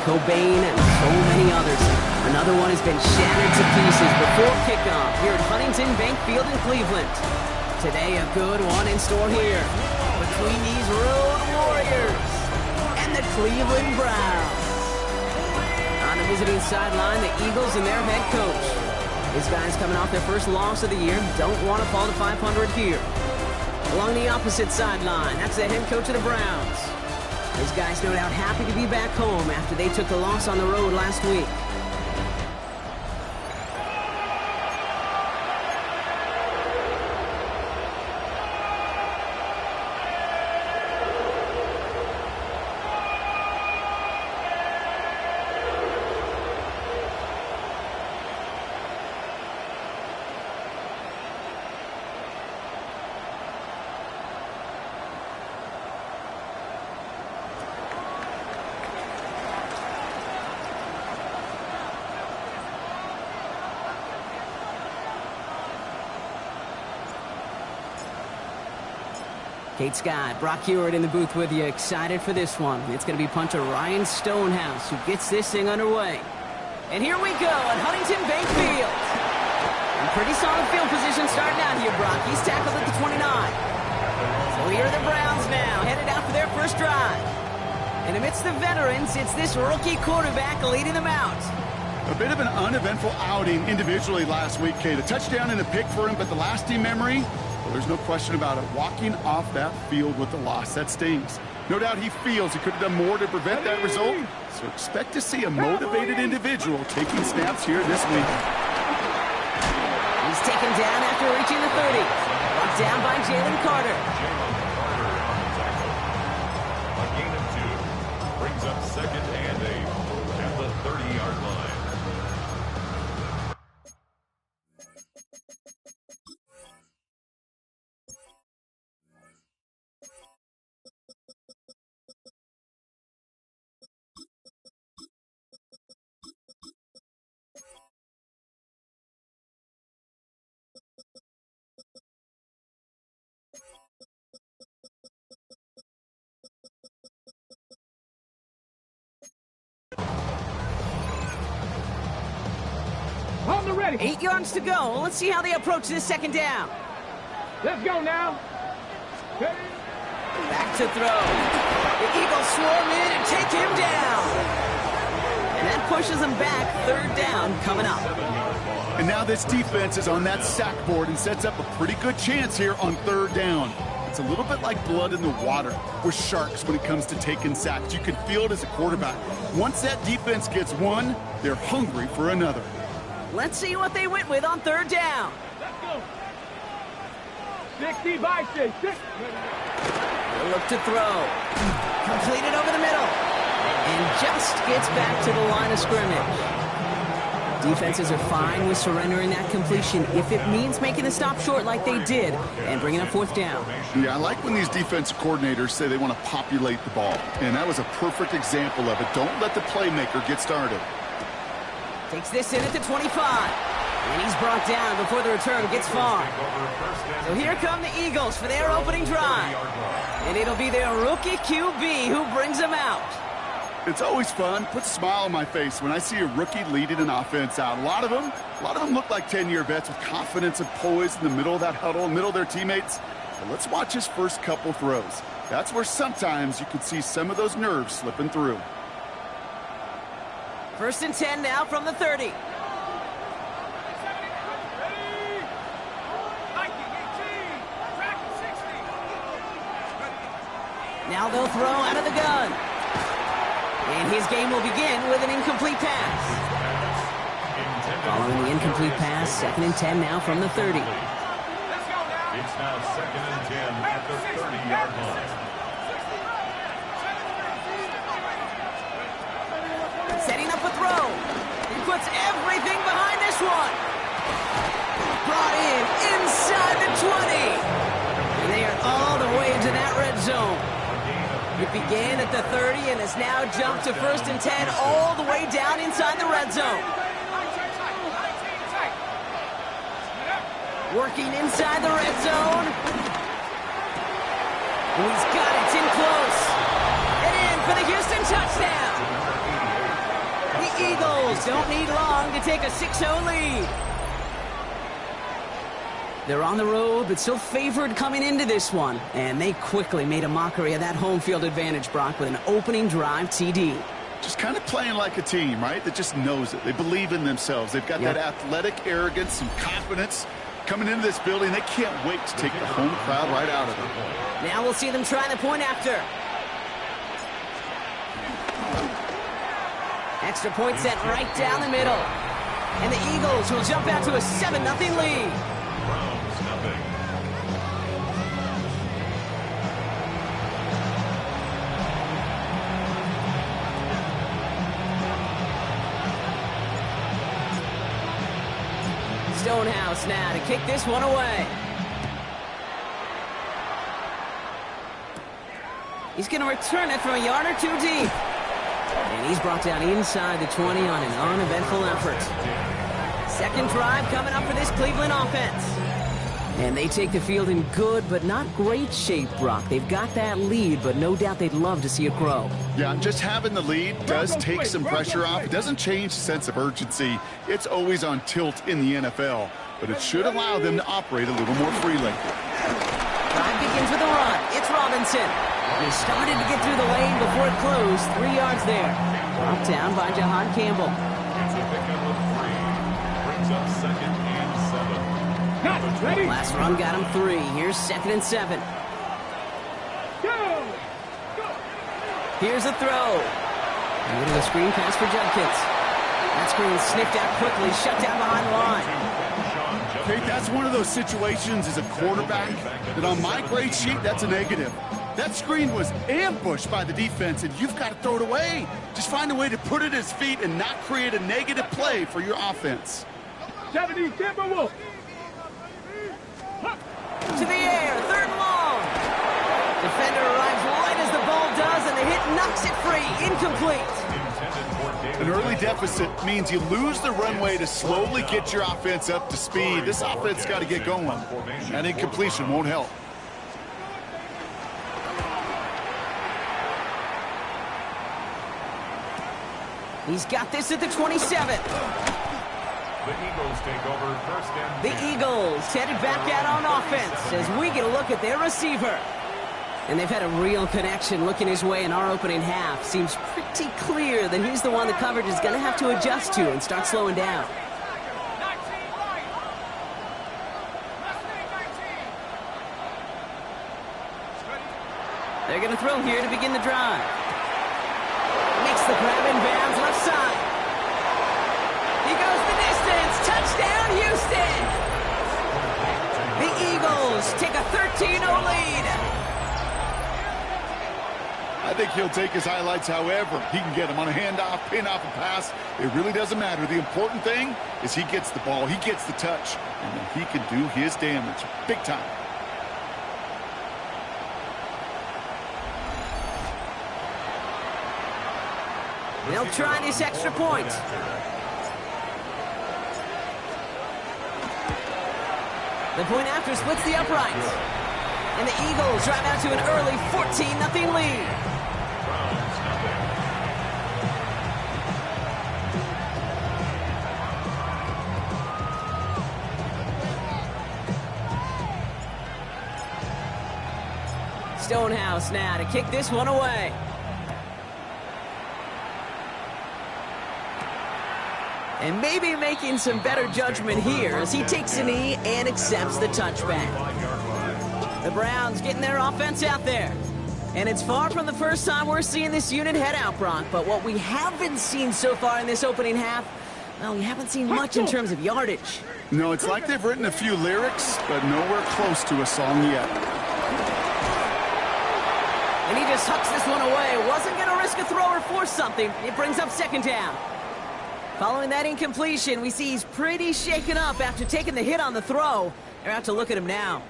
Cobain, and so many others. Another one has been shattered to pieces before kickoff here at Huntington Bank Field in Cleveland. Today, a good one in store here between these Road Warriors and the Cleveland Browns. On the visiting sideline, the Eagles and their head coach. These guys coming off their first loss of the year don't want to fall to 500 here. Along the opposite sideline, that's the head coach of the Browns. These guys no doubt happy to be back home after they took the loss on the road last week. Kate Scott, Brock Hewitt in the booth with you, excited for this one. It's going to be punter Ryan Stonehouse who gets this thing underway. And here we go at Huntington Bank Field. And pretty solid field position starting out here, Brock. He's tackled at the 29. So here are the Browns now, headed out for their first drive. And amidst the veterans, it's this rookie quarterback leading them out. A bit of an uneventful outing individually last week, Kate. A touchdown and a pick for him, but the lasting memory, well, there's no question about it. Walking off that field with the loss, that stings. No doubt he feels he could have done more to prevent that result. So expect to see a motivated individual taking snaps here this week. He's taken down after reaching the 30. Brought down by Jalen Carter. A gain of 2 brings up 2nd and 8 at the 30-yard line. Ready. 8 yards to go. Let's see how they approach this second down. Let's go now. Back to throw. The Eagles swarm in and take him down. And that pushes them back. 3rd down coming up. And now this defense is on that sack board and sets up a pretty good chance here on 3rd down. It's a little bit like blood in the water with sharks when it comes to taking sacks. You can feel it as a quarterback. Once that defense gets one, they're hungry for another. Let's see what they went with on 3rd down. Let's go. 60 by 6. They'll look to throw. Completed over the middle. And just gets back to the line of scrimmage. Defenses are fine with surrendering that completion if it means making the stop short like they did and bringing up 4th down. Yeah, I like when these defensive coordinators say they want to populate the ball. And that was a perfect example of it. Don't let the playmaker get started. Takes this in at the 25. And he's brought down before the return gets far. So here come the Eagles for their opening drive. And it'll be their rookie QB who brings them out. It's always fun. Puts a smile on my face when I see a rookie leading an offense out. A lot of them look like 10-year vets with confidence and poise in the middle of that huddle, in the middle of their teammates. But let's watch his first couple throws. That's where sometimes you can see some of those nerves slipping through. 1st and 10 now from the 30. Now they'll throw out of the gun. And his game will begin with an incomplete pass. Following the incomplete pass, 2nd and 10 now from the 30. It's now 2nd and 10 at the 30-yard line. Setting up a throw. He puts everything behind this one. Brought in inside the 20. And they are all the way into that red zone. It began at the 30 and has now jumped to 1st and 10 all the way down inside the red zone. Working inside the red zone. He's got it. It's in close. And in for the Houston touchdown. Eagles don't need long to take a 6-0 lead. They're on the road, but still favored coming into this one. And they quickly made a mockery of that home field advantage, Brock, with an opening drive TD. Just kind of playing like a team, right? That just knows it. They believe in themselves. They've got that athletic arrogance and confidence coming into this building. They can't wait to take the home crowd right out of them. Now we'll see them try the point after. Extra point sent right down the middle. And the Eagles will jump out to a 7-0 lead. Browns nothing. Stonehouse now to kick this one away. He's going to return it from a yard or two deep. And he's brought down inside the 20 on an uneventful effort. Second drive coming up for this Cleveland offense. And they take the field in good but not great shape, Brock. They've got that lead, but no doubt they'd love to see it grow. Yeah, just having the lead does take some pressure off. It doesn't change the sense of urgency. It's always on tilt in the NFL, but it should allow them to operate a little more freely. Drive begins with a run. It's Robinson. He started to get through the lane before it closed. 3 yards there. Brought down by Jahan Campbell. It's a pickup of 3. Brings up 2nd and 7. Ready? Last run got him 3. Here's 2nd and 7. Go! Here's a throw. And with a screen pass for Judkins. That screen sniffed out quickly, shut down behind the line. Okay, that's one of those situations as a quarterback that on my grade sheet, that's a negative. That screen was ambushed by the defense, and you've got to throw it away. Just find a way to put it at his feet and not create a negative play for your offense. 70 Timberwolves. To the air, 3rd and long. Defender arrives right as the ball does, and the hit knocks it free. Incomplete. An early deficit means you lose the runway to slowly get your offense up to speed. This offense got to get going. That incompletion won't help. He's got this at the 27. The Eagles take over 1st and 10. The Eagles headed back out on offense as we get a look at their receiver. And they've had a real connection looking his way in our opening half. Seems pretty clear that he's the one the coverage is going to have to adjust to and start slowing down. They're going to throw here to begin the drive. Makes the grab in bounds left side. He goes the distance. Touchdown, Houston. The Eagles take a 13-0 lead. I think he'll take his highlights however he can get them on a handoff, pin off a pass. It really doesn't matter. The important thing is he gets the ball, he gets the touch, and then he can do his damage big time. They'll try this extra point. The point after splits the uprights. And the Eagles drive out to an early 14-0 lead. Stonehouse now to kick this one away. And maybe making some better judgment here as he takes a knee and accepts the touchback. The Browns getting their offense out there. And it's far from the first time we're seeing this unit head out, Brock. But what we haven't seen so far in this opening half, well, we haven't seen much in terms of yardage. No, it's like they've written a few lyrics, but nowhere close to a song yet. And he just hucks this one away. Wasn't going to risk a throw or force something. It brings up 2nd down. Following that incompletion, we see he's pretty shaken up after taking the hit on the throw. They're out to look at him now.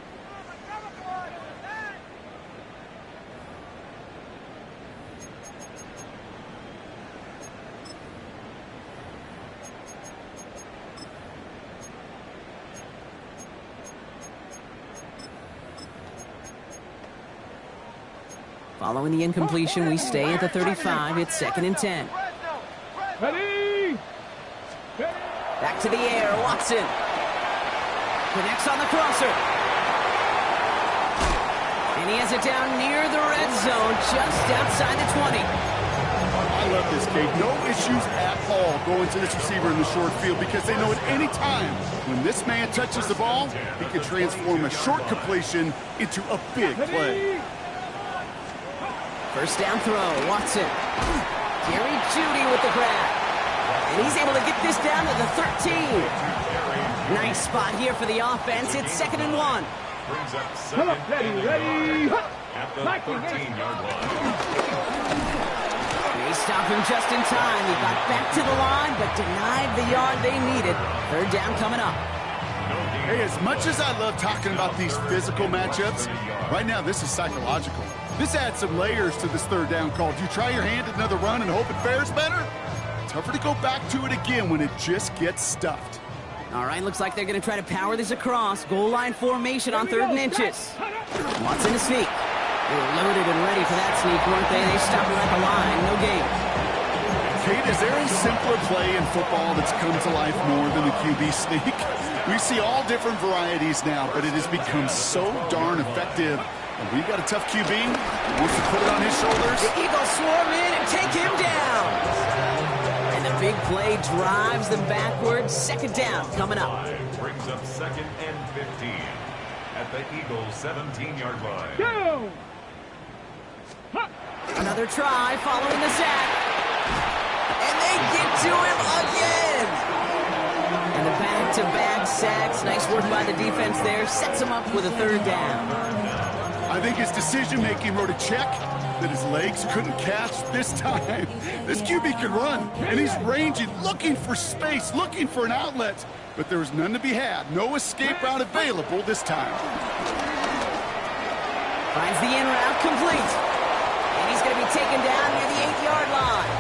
Following the incompletion, we stay at the 35. It's 2nd and 10. Ready? Back to the air, Watson. Connects on the crosser. And he has it down near the red zone, just outside the 20. I love this, Kate. No issues at all going to this receiver in the short field because they know at any time when this man touches the ball, he can transform a short completion into a big play. First down throw, Watson. Jerry Jeudy with the grab. And he's able to get this down to the 13. Nice spot here for the offense. It's 2nd and 1. Brings up second ready. at the 13-yard line. They stopped him just in time. He got back to the line, but denied the yard they needed. 3rd down coming up. Hey, as much as I love talking about these physical matchups, right now this is psychological. This adds some layers to this 3rd down call. Do you try your hand at another run and hope it fares better? Tougher to go back to it again when it just gets stuffed. All right, looks like they're going to try to power this across. Goal line formation on 3rd and inches. Watson to sneak. They were loaded and ready for that sneak, weren't they? They stopped him at the line. No gain. Kate, is there a simpler play in football that's come to life more than the QB sneak? We see all different varieties now, but it has become so darn effective. And we've got a tough QB who wants to put it on his shoulders. The Eagles swarm in and take him down. And the big play drives them backwards. 2nd down coming up. Brings up 2nd and 15 at the Eagles' 17-yard line. Go! Another try following the sack. And they get to him again. And the back-to-back sacks. Nice work by the defense there. Sets him up with a 3rd down. I think his decision-making wrote a check that his legs couldn't catch this time. This QB can run, and he's ranging, looking for space, looking for an outlet. But there was none to be had. No escape route available this time. Finds the in route complete. And he's going to be taken down near the 8-yard line.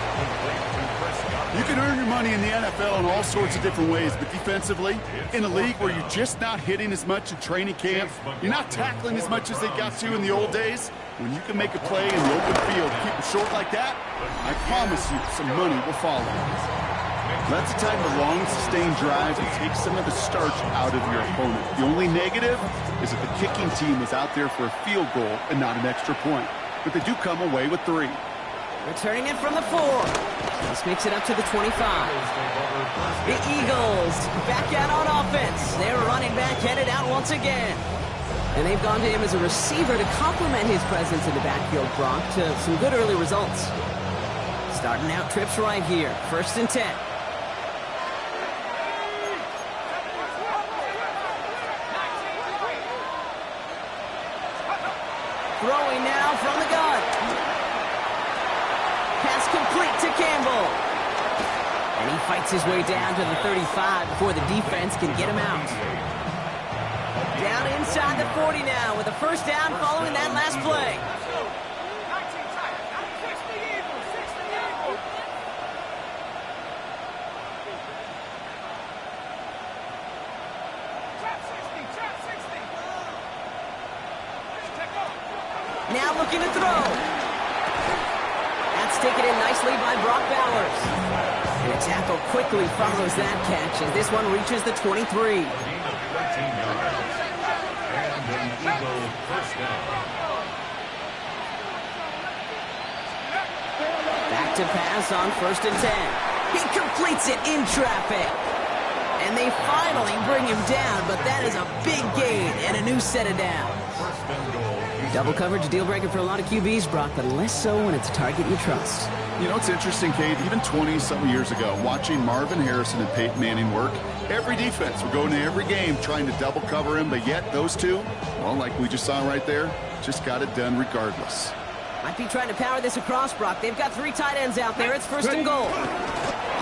You can earn your money in the NFL in all sorts of different ways, but defensively, in a league where you're just not hitting as much in training camp, you're not tackling as much as they got to in the old days, when you can make a play in the open field, keep it short like that, I promise you some money will follow. That's the type of long, sustained drive that takes some of the starch out of your opponent. The only negative is that the kicking team is out there for a field goal and not an extra point. But they do come away with 3. Returning it from the 4. This makes it up to the 25. The Eagles back out on offense. Their running back headed out once again. And they've gone to him as a receiver to complement his presence in the backfield, Brock, to some good early results. Starting out trips right here. 1st and 10. Throwing now from the gun. Pass complete to Campbell. And he fights his way down to the 35 before the defense can get him out. Down inside the 40 now with a 1st down following that last play. Now looking to throw. That's taken in nicely by Brock Bowers. And a tackle quickly follows that catch as this one reaches the 23. Back to pass on 1st and 10. He completes it in traffic. And they finally bring him down, but that is a big gain and a new set of downs. Double coverage, a deal breaker for a lot of QBs, Brock, but less so when it's a target you trust. You know, it's interesting, Kate, even 20-something years ago, watching Marvin Harrison and Peyton Manning work, every defense would go into every game trying to double cover him, but yet those two, well, like we just saw right there, just got it done regardless. Might be trying to power this across, Brock. They've got 3 tight ends out there. It's 1st and goal.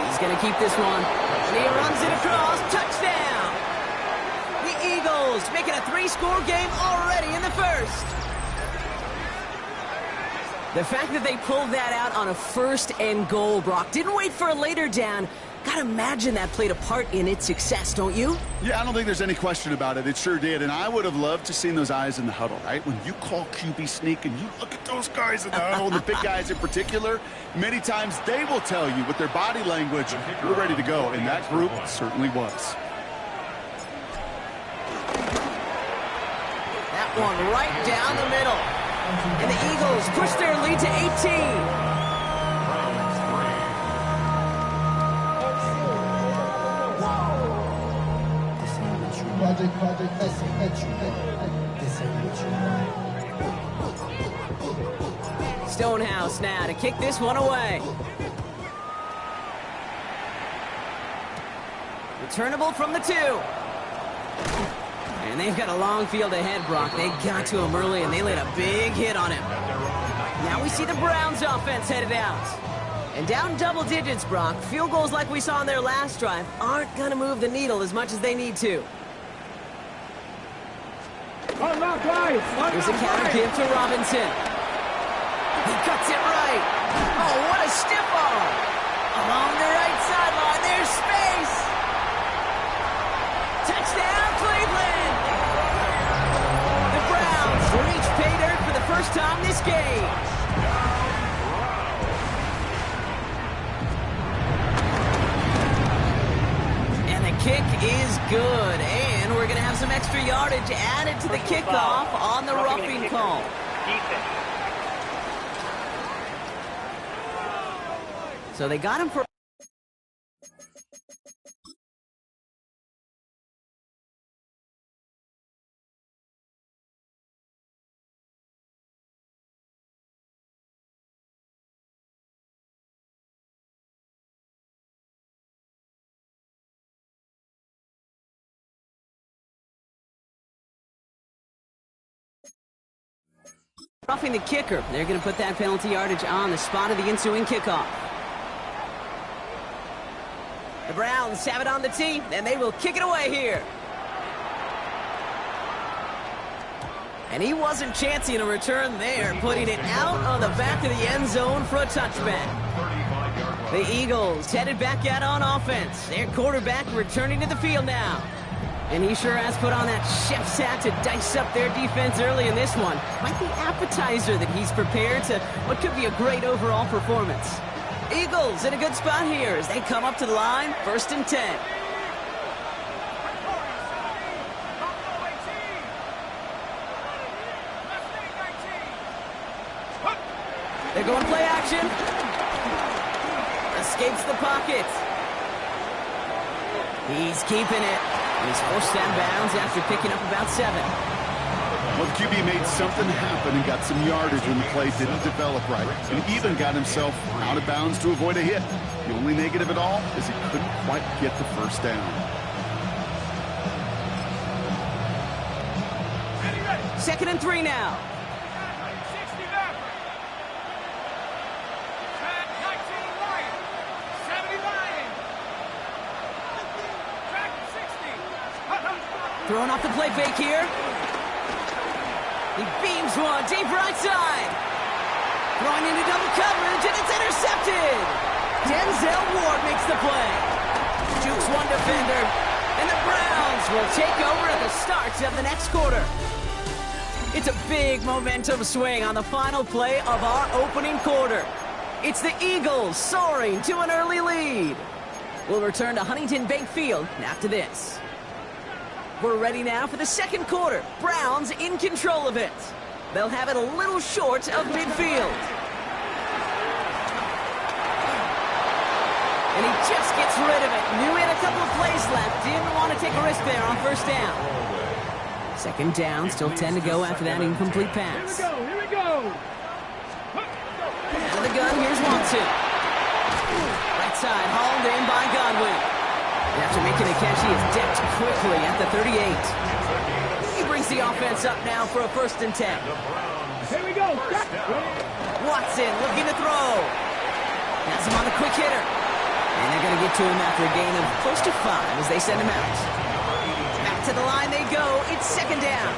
He's going to keep this one. And he runs it across. Touchdown! The Eagles making a 3-score game already in the 1st. The fact that they pulled that out on a 1st and goal, Brock, didn't wait for a later down, Gotta imagine that played a part in its success, don't you? Yeah, I don't think there's any question about it. It sure did. And I would have loved to seen those eyes in the huddle, right? When you call QB sneak and you look at those guys in the huddle, and the big guys in particular, many times they will tell you with their body language, we're ready to go. And that group certainly was. That one right down the middle. And the Eagles push their lead to 18. Stonehouse now to kick this one away. Returnable from the 2. And they've got a long field ahead, Brock. They got to him early, and they laid a big hit on him. Now we see the Browns offense headed out. And down double digits, Brock. Field goals like we saw in their last drive aren't going to move the needle as much as they need to. Here's a counter give to Robinson. He cuts it right. Oh, what a stiff arm. Along the right sideline, there's space. Touchdown, Cleveland. The Browns reach pay dirt for the first time this game. And the kick is good. And we're going to have some extra yardage added to the kickoff on the roughing call. So they got him for... roughing the kicker. They're going to put that penalty yardage on the spot of the ensuing kickoff. The Browns have it on the tee, and they will kick it away here. And he wasn't chancing a return there, putting it out on the back of the end zone for a touchback. The Eagles headed back out on offense. Their quarterback returning to the field now. And he sure has put on that chef's hat to dice up their defense early in this one. Quite the appetizer that he's prepared to what could be a great overall performance. Eagles in a good spot here as they come up to the line, 1st and 10. They're going play action. Escapes the pocket. He's keeping it. He's forced out of bounds after picking up about 7. Well, the QB made something happen and got some yardage when the play didn't develop right, and even got himself out of bounds to avoid a hit. The only negative at all is he couldn't quite get the first down. Second and 3 now. Throwing off the play fake here. He beams one deep right side. Throwing into double coverage, and it's intercepted. Denzel Ward makes the play. Jukes one defender, and the Browns will take over at the start of the next quarter. It's a big momentum swing on the final play of our opening quarter. It's the Eagles soaring to an early lead. We'll return to Huntington Bank Field after this. We're ready now for the second quarter. Browns in control of it. They'll have it a little short of midfield. And he just gets rid of it. Knew he had a couple of plays left. Didn't want to take a risk there on first down. Second down, still 10 to go after that incomplete pass. Here we go. Out of the gun, here's Watson. Right side, hauled in by Godwin. After making a catch, he is dipped quickly at the 38. He brings the offense up now for a 1st and 10. Here we go. Watson looking to throw. Has him on the quick hitter. And they're going to get to him after a gain of close to 5 as they send him out. Back to the line they go. It's 2nd down.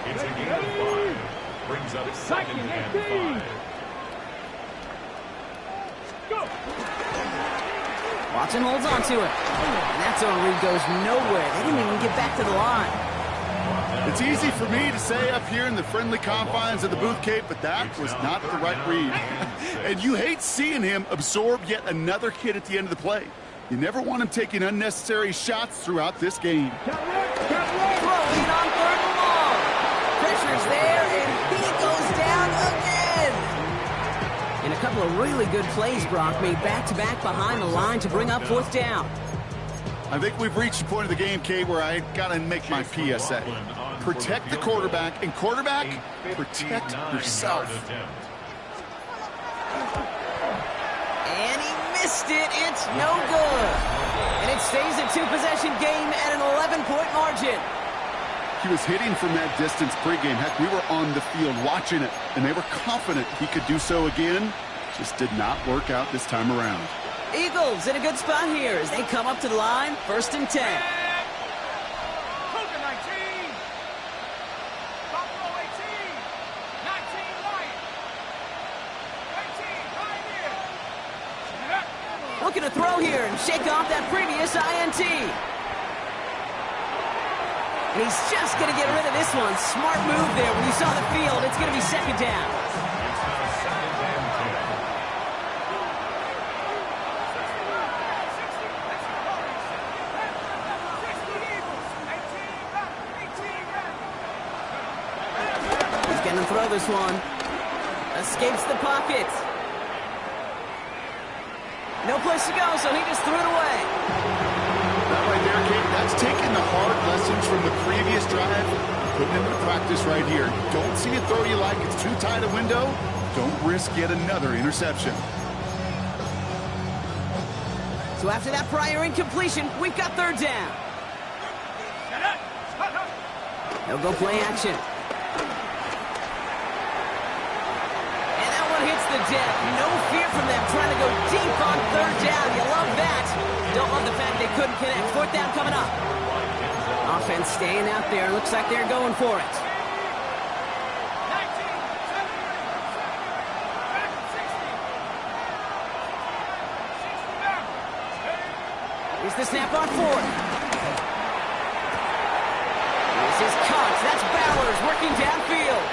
It's a gain of 5. Brings up 2nd and 5. Go. Watson holds on to it. And that zone read goes nowhere. They didn't even get back to the line. It's easy for me to say up here in the friendly confines of the booth, Kate, but that was not the right read. And you hate seeing him absorb yet another hit at the end of the play. You never want him taking unnecessary shots throughout this game. Throwing on third and long. Pressure's there, and he goes down again. And a couple of really good plays, Brock made back-to-back behind the line to bring up fourth down. I think we've reached the point of the game, Kate, where I got to make my PSA. Protect the quarterback, and quarterback, protect yourself. And he missed it. It's no good. And it stays a two-possession game at an 11-point margin. He was hitting from that distance pregame. Heck, we were on the field watching it, and they were confident he could do so again. Just did not work out this time around. Eagles in a good spot here as they come up to the line, 1st and 10. Looking to throw here and shake off that previous INT. And he's just going to get rid of this one. Smart move there. When you saw the field, it's going to be second down. He's going to throw this one. Escapes the pocket. No place to go, so he just threw it away. That right there, Kate, that's taking the hard lessons from the previous drive, putting them into practice right here. Don't see a throw you like, it's too tight a window. Don't risk yet another interception. So after that prior incompletion, we've got third down. They'll go play action. And that one hits the deck. No fear from them trying to go deep on third down. You love that. Don't love the fact they couldn't connect. Fourth down coming up. Offense staying out there. Looks like they're going for it. Here's the snap on fourth. This is caught. That's Bowers working downfield.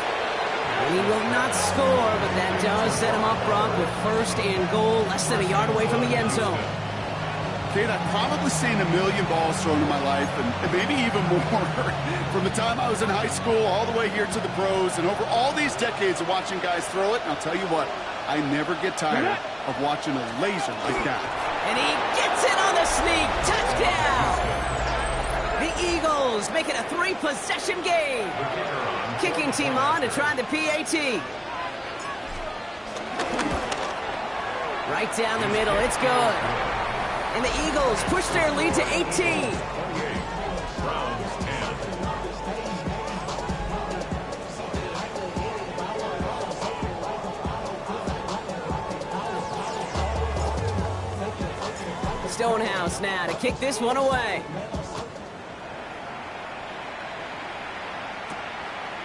And he will not score, but that does set him up, Brock, with 1st and goal, less than a yard away from the end zone. Kate, I've probably seen a million balls thrown in my life, and maybe even more, from the time I was in high school all the way here to the pros, and over all these decades of watching guys throw it. And I'll tell you what, I never get tired of watching a laser like that. And he gets it on the sneak. Touchdown! The Eagles make it a 3-possession game. Kicking team on to try the PAT. Right down the middle. It's good. And the Eagles push their lead to 18. Stonehouse now to kick this one away.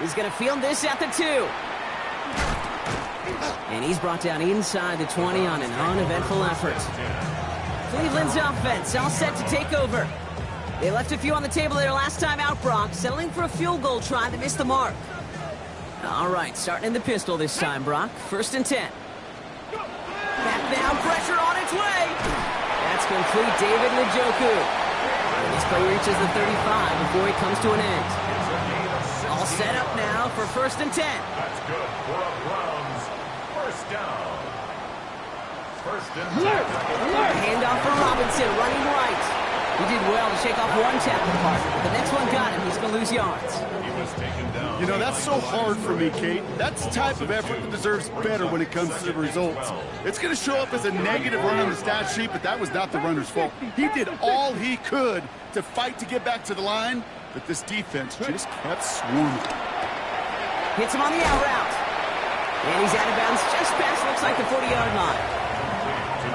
He's going to field this at the 2. And he's brought down inside the 20 on an uneventful effort. Cleveland's offense all set to take over. They left a few on the table their last time out, Brock, settling for a field goal try that missed the mark. All right, starting in the pistol this time, Brock. 1st and 10. Back now, pressure on its way. That's complete, David Njoku. And this play reaches the 35 before he comes to an end. All set up now for 1st and 10. That's good for a Browns 1st down. 1st and 10. Handoff for Robinson, running right. He did well to shake off one tackle partner, but the next one got him. He's going to lose yards. He was taken down. You know, that's so hard for me, Kate. That's the type of effort that deserves better when it comes to the results. It's going to show up as a negative run on the stat sheet, but that was not the runner's fault. He did all he could to fight to get back to the line, but this defense just kept swarming. Hits him on the out route. And he's out of bounds just past, looks like, the 40-yard line.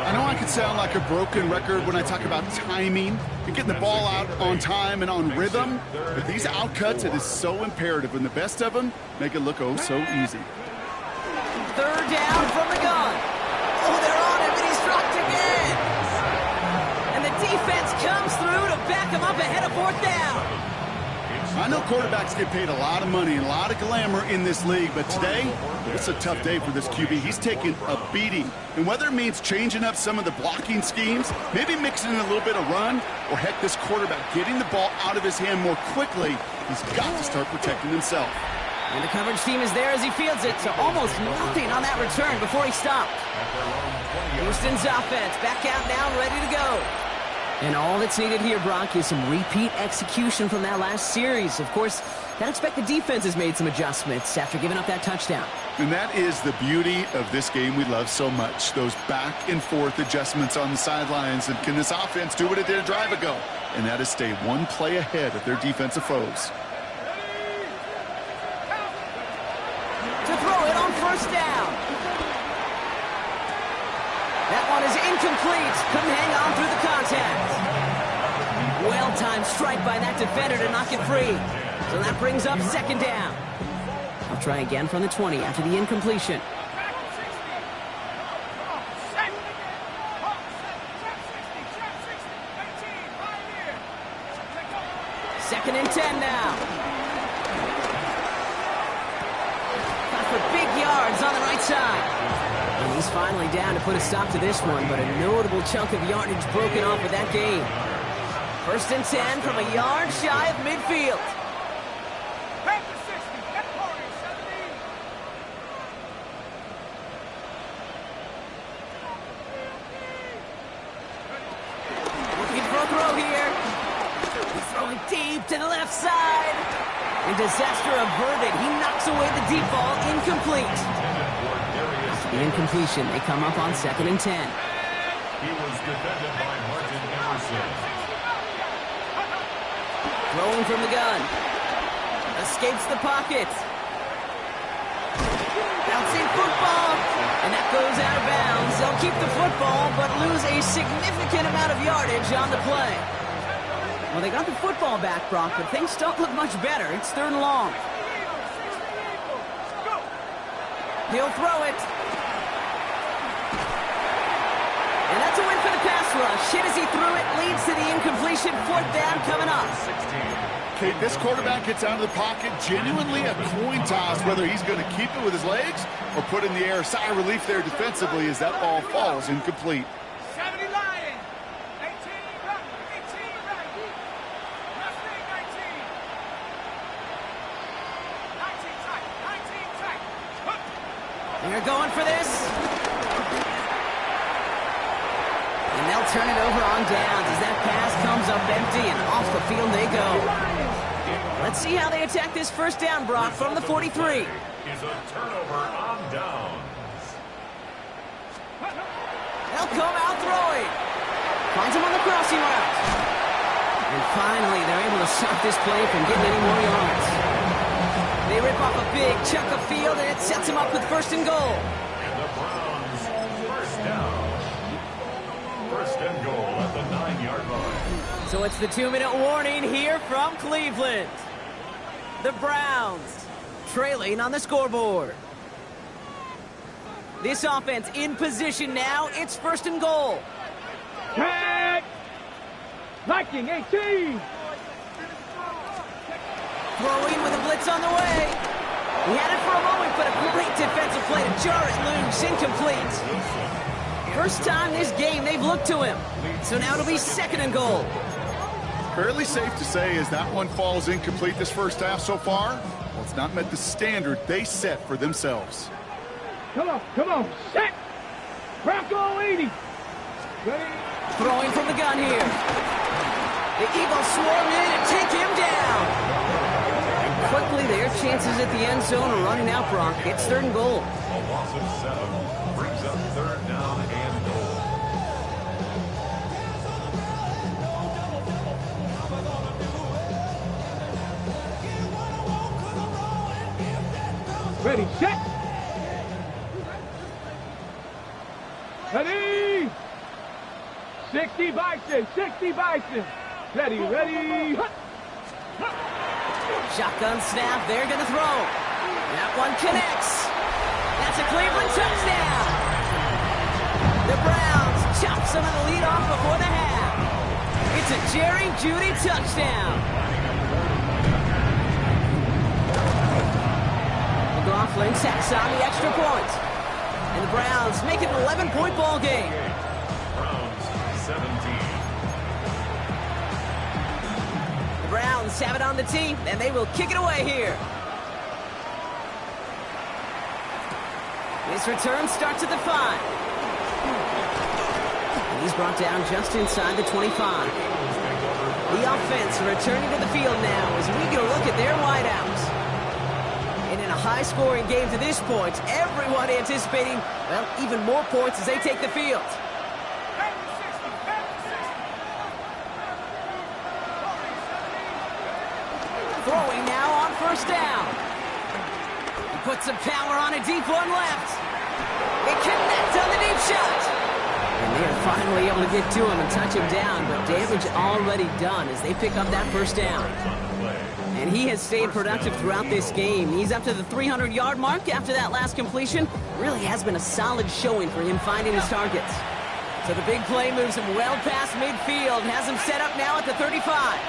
I know I could sound like a broken record when I talk about timing and getting the ball out on time and on rhythm, but these outcuts, it is so imperative, and the best of them make it look oh so easy. 3rd down from the gun. Oh, they're on him, and he's dropped again. fourth down. I know quarterbacks get paid a lot of money and a lot of glamour in this league, but today, it's a tough day for this QB. He's taking a beating. And whether it means changing up some of the blocking schemes, maybe mixing in a little bit of run, or heck, this quarterback getting the ball out of his hand more quickly, he's got to start protecting himself. And the coverage team is there as he fields it, so almost nothing on that return before he stopped. Houston's offense back out now, ready to go. And all that's needed here, Brock, is some repeat execution from that last series. Of course, gotta expect the defense has made some adjustments after giving up that touchdown. And that is the beauty of this game we love so much, those back-and-forth adjustments on the sidelines. And can this offense do what it did a drive ago? And that is stay one play ahead of their defensive foes. To throw it on first down. That one is incomplete. Couldn't hang on through the contact. Well-timed strike by that defender to knock it free. So that brings up second down. I'll try again from the 20 after the incompletion. Second and 10 now. Got for big yards on the right side. And he's finally down to put a stop to this one, but a notable chunk of yardage broken off with that game. First and 10 from a yard shy of midfield. Looking for a throw here. He's throwing deep to the left side. And disaster averted. He knocks away the deep ball, incomplete. The incompletion, they come up on second and 10. He was defended by Martin Emerson. Throwing from the gun. Escapes the pocket. Bouncing football. And that goes out of bounds. They'll keep the football, but lose a significant amount of yardage on the play. Well, they got the football back, Brock, but things don't look much better. It's third and long. He'll throw it. And that's a win for the pass rush. Hit as he threw it, leads to the incompletion. Fourth down coming up. Okay, this quarterback gets out of the pocket, genuinely a coin toss, whether he's going to keep it with his legs or put it in the air. Sigh of relief there defensively as that ball falls incomplete. 70 Lions. 18 right. 18 right. Mustang 19. 19 tight. 19 tight. They're going for this. And they'll turn it over on downs as that pass comes up empty and off the field they go. Let's see how they attack this first down, Brock, from the 43. Is a turnover on downs. They'll come out throwing. Finds him on the crossing route. And finally, they're able to stop this play from getting any more yards. They rip off a big chunk of field, and it sets them up with first and goal. And the Browns, first down. First and goal at the 9-yard line. So it's the 2-minute warning here from Cleveland. The Browns trailing on the scoreboard. This offense in position now. It's first and goal. Tag. Viking 18. Throwing with a blitz on the way. He had it for a moment, but a great defensive play to jar it loose. Incomplete. First time this game they've looked to him. So now it'll be second and goal. Fairly safe to say as that one falls incomplete this first half so far. Well, it's not met the standard they set for themselves. Come on, set. Bronco 80. Ready. Throwing from the gun here. The Eagles swarm in and take him down. And quickly their chances at the end zone are running out, Brock. It's third and goal. A loss of 7 brings up third down and goal. Ready, set. Ready. 60 Bison, 60 Bison. Ready. Shotgun snap, they're going to throw. That one connects. That's a Cleveland touchdown. The Browns chop some of the lead off before the half. It's a Jerry Jeudy touchdown. McLaughlin sets on the extra point. And the Browns make it an 11-point ball game. Browns 17. The Browns have it on the tee, and they will kick it away here. This return starts at the 5. And he's brought down just inside the 25. The offense returning to the field now as we get a look at their wideouts. And in a high-scoring game to this point, everyone anticipating, well, even more points as they take the field. Throwing now on first down. He puts some power on a deep one left. It connects on the deep shot. And they're finally able to get to him and touch him down, but damage already done as they pick up that first down. And he has stayed productive throughout this game. He's up to the 300-yard mark after that last completion. Really has been a solid showing for him finding his targets. So the big play moves him well past midfield, has him set up now at the 35.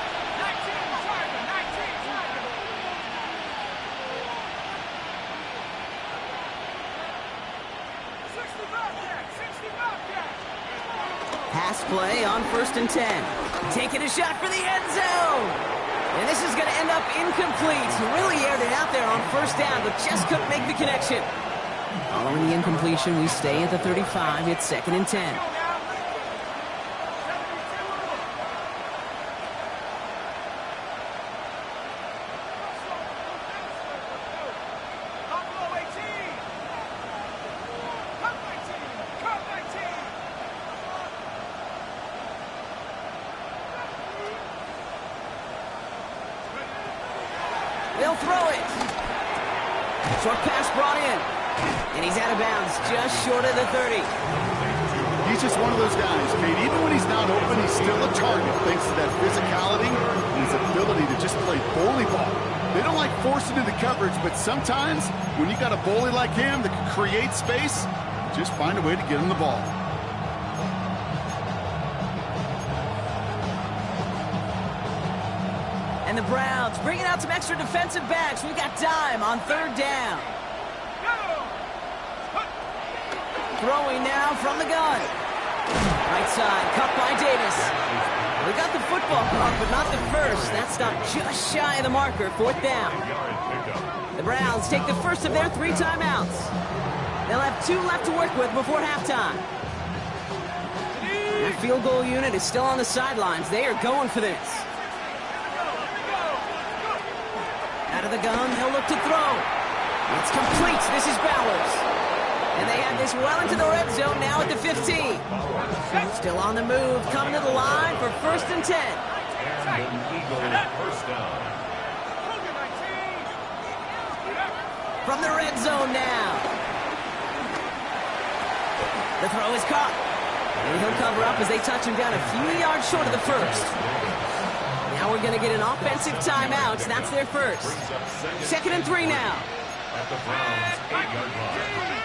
Pass play on 1st and 10. Taking a shot for the end zone. And this is going to end up incomplete. He really aired it out there on first down, but just couldn't make the connection. Following the incompletion, we stay at the 35. It's 2nd and 10. They'll throw it. Short pass brought in. And he's out of bounds just short of the 30. He's just one of those guys, Kate. Even when he's not open, he's still a target thanks to that physicality and his ability to just play bully ball. They don't like forcing into coverage, but sometimes when you got a bully like him that can create space, just find a way to get him the ball. And the Browns bringing out some extra defensive backs. We got dime on 3rd down. Throwing now from the gun. Right side, cut by Davis. We got the football caught, but not the first. That stopped just shy of the marker, 4th down. The Browns take the first of their 3 timeouts. They'll have 2 left to work with before halftime. That field goal unit is still on the sidelines. They are going for this. Out of the gun, they'll look to throw. It's complete. This is Bowers. And they have this well into the red zone now at the 15. Still on the move, coming to the line for 1st and 10. From the red zone now. The throw is caught. And he'll cover up as they touch him down a few yards short of the first. Now we're going to get an offensive timeout. That's their first. 2nd and 3 now. At the Browns' 8-yard line.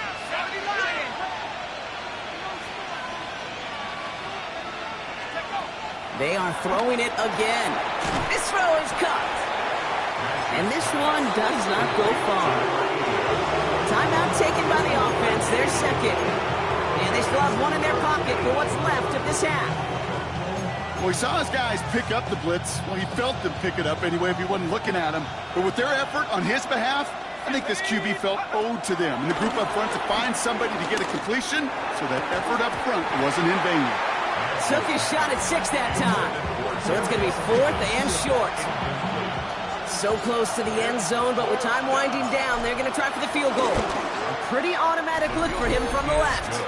They are throwing it again. This throw is caught. And this one does not go far. Timeout taken by the offense. Their second. And they still have one in their pocket for what's left of this half. Well, he saw his guys pick up the blitz. Well, he felt them pick it up anyway if he wasn't looking at him. But with their effort on his behalf, I think this QB felt owed to them. And the group up front to find somebody to get a completion, so that effort up front wasn't in vain. Took his shot at 6 that time. So it's going to be 4th and short. So close to the end zone, but with time winding down, they're going to try for the field goal. A pretty automatic look for him from the left.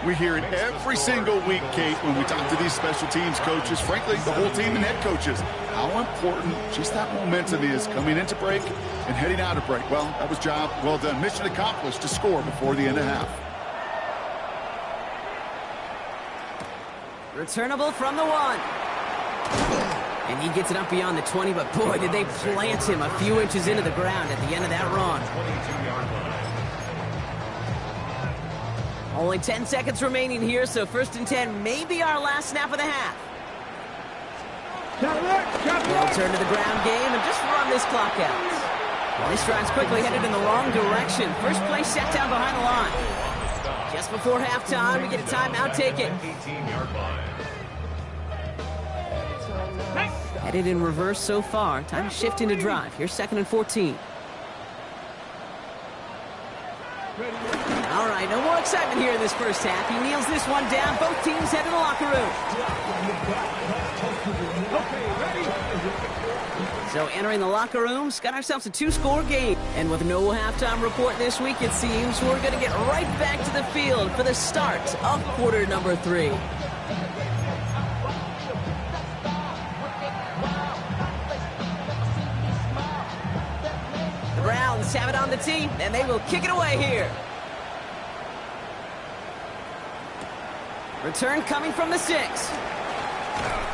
We hear it every single week, Kate, when we talk to these special teams coaches, frankly, the whole team and head coaches, how important just that momentum is coming into break and heading out of break. Well, that was job well done. Mission accomplished to score before the end of half. Returnable from the 1. And he gets it up beyond the 20, but boy, did they plant him a few inches into the ground at the end of that run. 22-yard line. Only 10 seconds remaining here, so 1st and 10 may be our last snap of the half. They'll turn to the ground game and just run this clock out. Well, this drive's quickly headed in the wrong direction. First play set down behind the line. Just before halftime, we get a timeout taken. 18-yard line. Headed in reverse so far. Time to shift into drive. Here's 2nd and 14. All right, no more excitement here in this first half. He kneels this one down. Both teams head to the locker room. So entering the locker rooms, got ourselves a 2-score game. And with no halftime report this week, it seems we're going to get right back to the field for the start of quarter number 3. The Browns have it on the tee, and they will kick it away here. Return coming from the 6.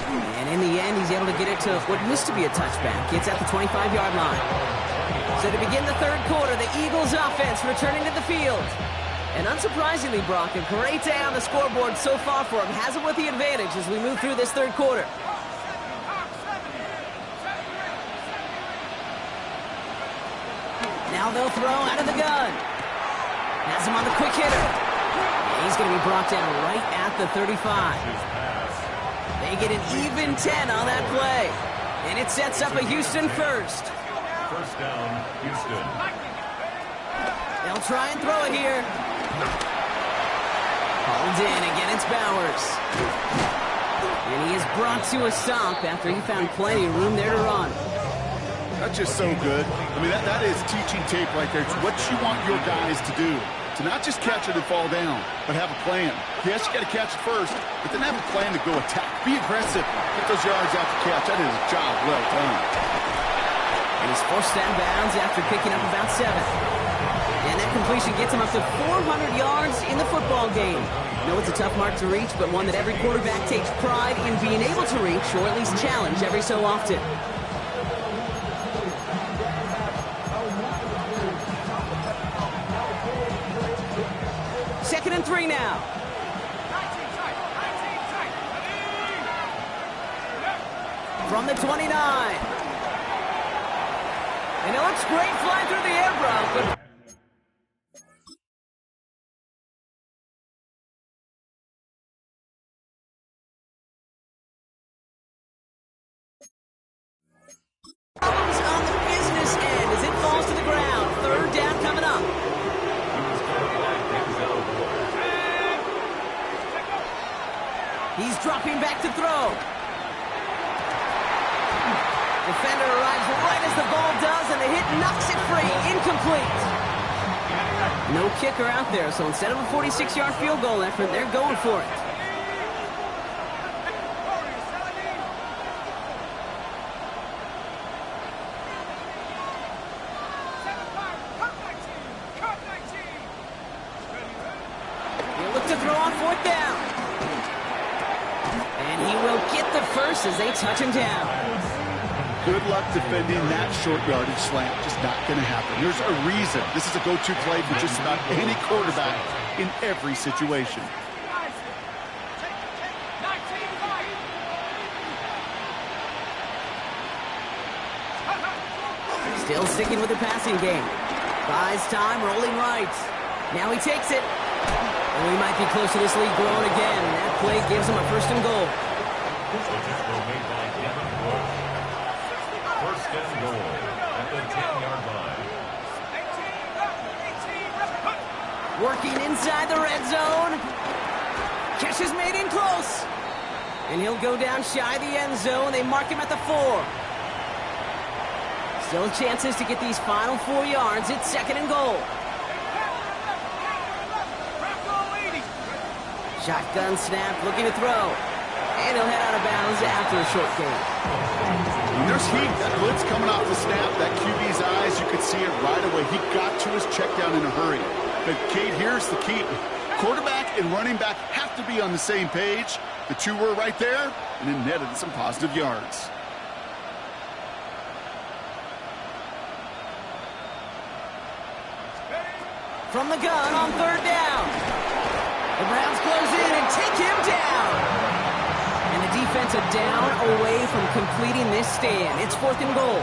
And in the end, he's able to get it to what used to be a touchback. It's at the 25-yard line. So to begin the third quarter, the Eagles offense returning to the field. And unsurprisingly, Brock, a great day on the scoreboard so far for him. Has it with the advantage as we move through this third quarter. Now they'll throw out of the gun. Has him on the quick hitter. And he's going to be brought down right at the 35. They get an even 10 on that play. And it sets up a Houston first. First down, Houston. They'll try and throw it here. Hauled in. Again, it's Bowers. And he is brought to a stop after he found plenty of room there to run. That's just so good. I mean, that is teaching tape right there. It's what you want your guys to do. To not just catch it and fall down, but have a plan. Yes, you got to catch it first, but then have a plan to go attack. Be aggressive. Get those yards out to catch. That is a job well done. And he's forced out of bounds after picking up about 7. And that completion gets him up to 400 yards in the football game. I know it's a tough mark to reach, but one that every quarterback takes pride in being able to reach, or at least challenge every so often. Second and 3 now. From the 29. And it looks great flying through the air, Brock. But on the business end as it falls to the ground. Third down coming up. He's dropping back to throw. Defender arrives right as the ball does, and the hit knocks it free. Incomplete. No kicker out there, so instead of a 46-yard field goal effort, they're going for it. He'll look to throw on 4th down. And he will get the first as they touch him down. Good luck defending that short yardage slant. Just not going to happen. There's a reason. This is a go-to play for just about any quarterback in every situation. Still sticking with the passing game. Buys time, rolling right. Now he takes it. And we might be close to this lead growing again. That play gives him a 1st and goal. First and goal at the 10-yard line. Working inside the red zone. Catch is made in close. And he'll go down shy of the end zone. They mark him at the 4. Still chances to get these final 4 yards. It's 2nd and goal. Shotgun snap, looking to throw. And he'll head out of bounds after a short gain. When there's heat, that blitz coming off the snap, that QB's eyes, you could see it right away. He got to his check down in a hurry. But, Kate, here's the key. Quarterback and running back have to be on the same page. The two were right there, and it netted some positive yards. From the gun on 3rd down. The Browns close in and take him down. And the defense defense a down away from completing this stand. It's 4th and goal.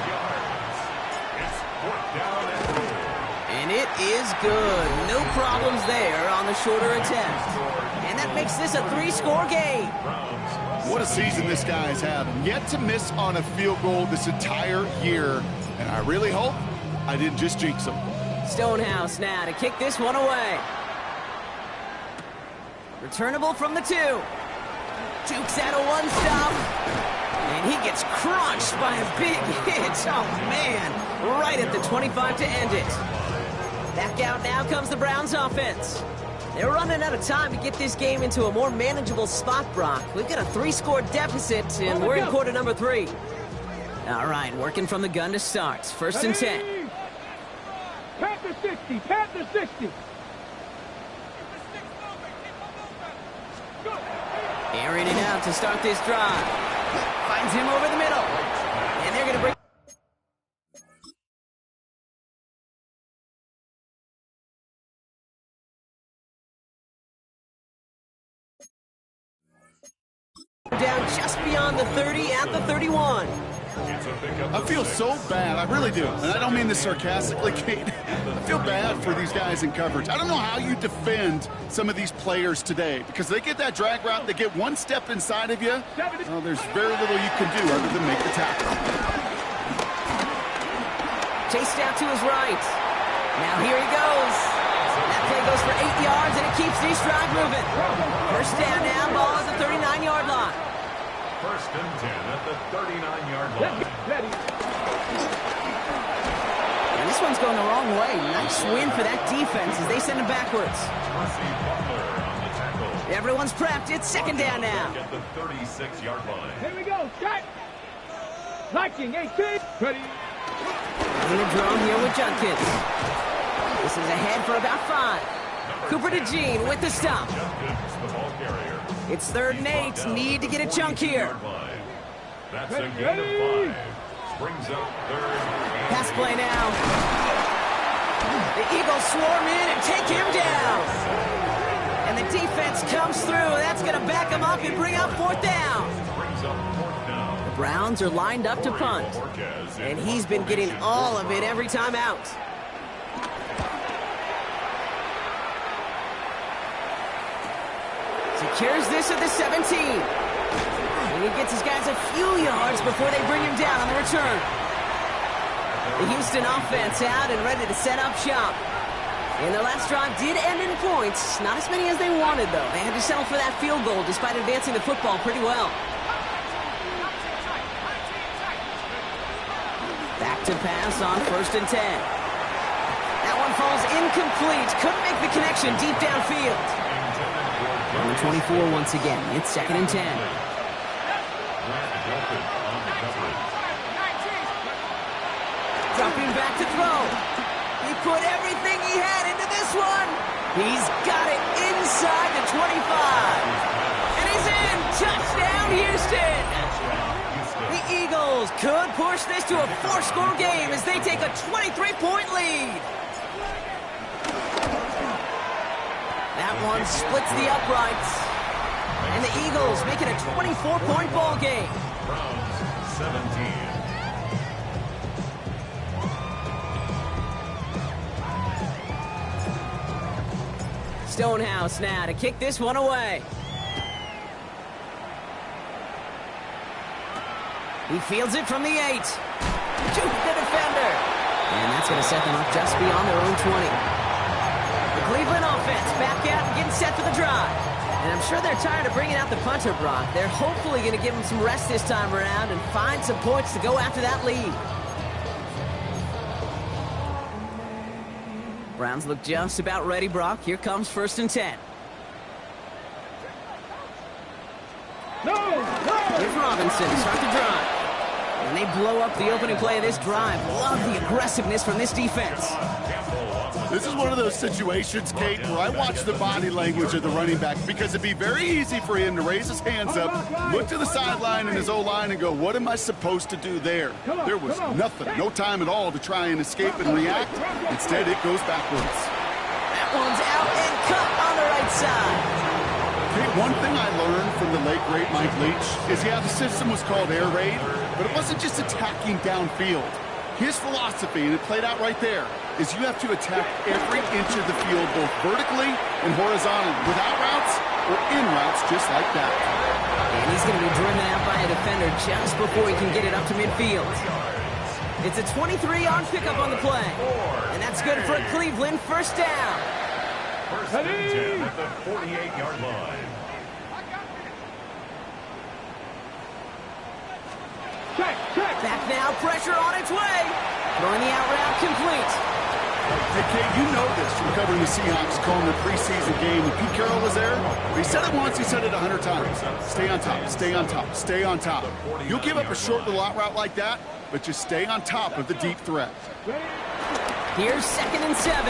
It's 4th down and goal. And it is good. No problems there on the shorter attempt. And that makes this a 3-score game. What a season this guy's having. Yet to miss on a field goal this entire year. And I really hope I didn't just jinx him. Stonehouse now to kick this one away. Returnable from the 2. Jukes out a one-stop. And he gets crunched by a big hit. Oh, man. Right at the 25 to end it. Back out now comes the Browns offense. They're running out of time to get this game into a more manageable spot, Brock. We've got a 3-score deficit, and we're in quarter number 3. All right, working from the gun to start. 1st and 10. Panther 60, Panther 60. Airing it out to start this drive. Finds him over the middle. And they're going to bring down just beyond the 30 at the 31. I feel so bad. I really do. And I don't mean this sarcastically, Kate. I feel bad for these guys in coverage. I don't know how you defend some of these players today because they get that drag route, they get one step inside of you. Well, there's very little you can do other than make the tackle. Chased out to his right. Now here he goes. That play goes for 8 yards, and it keeps this drive moving. 1st down now, ball at the 39-yard line. 1st and 10 at the 39-yard line. And this one's going the wrong way. Nice win for that defense as they send it backwards. Everyone's prepped. It's 2nd down now. At the 36-yard line. Here we go, shot. Liking 18. Ready. In the drum here with Junkins. This is ahead for about 5. Cooper to Jean with the stop. It's 3rd and 8. Need to get a chunk here. That's a gain of 5. Brings up 3rd. Pass play now. The Eagles swarm in and take him down. And the defense comes through. That's going to back him up and bring up 4th down. The Browns are lined up to punt. And he's been getting all of it every time out. Secures this at the 17. And he gets his guys a few yards before they bring him down on the return. The Houston offense out and ready to set up shop. And their last drive did end in points. Not as many as they wanted, though. They had to settle for that field goal despite advancing the football pretty well. Back to pass on 1st and 10. That one falls incomplete. Couldn't make the connection deep downfield. On the 24 once again. It's 2nd and 10. Dropping back to throw. He put everything he had into this one. He's got it inside the 25. And he's in. Touchdown, Houston. The Eagles could push this to a 4-score game as they take a 23-point lead. That one splits the uprights. And the Eagles make it a 24-point ball game. Browns 17. Stonehouse now to kick this one away. He fields it from the 8. Juke the defender. And that's going to set them up just beyond their own 20. The Cleveland offense back out and getting set for the drive. And I'm sure they're tired of bringing out the punter, Brock. They're hopefully going to give him some rest this time around and find some points to go after that lead. Browns look just about ready, Brock. Here comes 1st and 10. No! Here's Robinson to start the drive. And they blow up the opening play of this drive. Love the aggressiveness from this defense. This is one of those situations, Kate, where I watch the body language of the running back because it'd be very easy for him to raise his hands up, look to the sideline in his O-line and go, what am I supposed to do there? There was nothing, no time at all to try and escape and react. Instead, it goes backwards. That one's out and cut on the right side. Okay, one thing I learned from the late, great Mike Leach is, yeah, the system was called air raid, but it wasn't just attacking downfield. His philosophy, and it played out right there, is you have to attack every inch of the field, both vertically and horizontally, without routes or in routes, just like that. And he's going to be driven out by a defender just before he can get it up to midfield. It's a 23-yard pickup on the play. And that's good for a Cleveland first down. First and 10 at the 48-yard line. Back now, pressure on its way. Throwing the out route complete. Hey, Kate, you know this from covering the Seahawks, calling the preseason game. When Pete Carroll was there, he said it once, he said it 100 times. Stay on top, stay on top, stay on top. You'll give up a short little out route like that, but just stay on top of the deep threat. Here's 2nd and 7.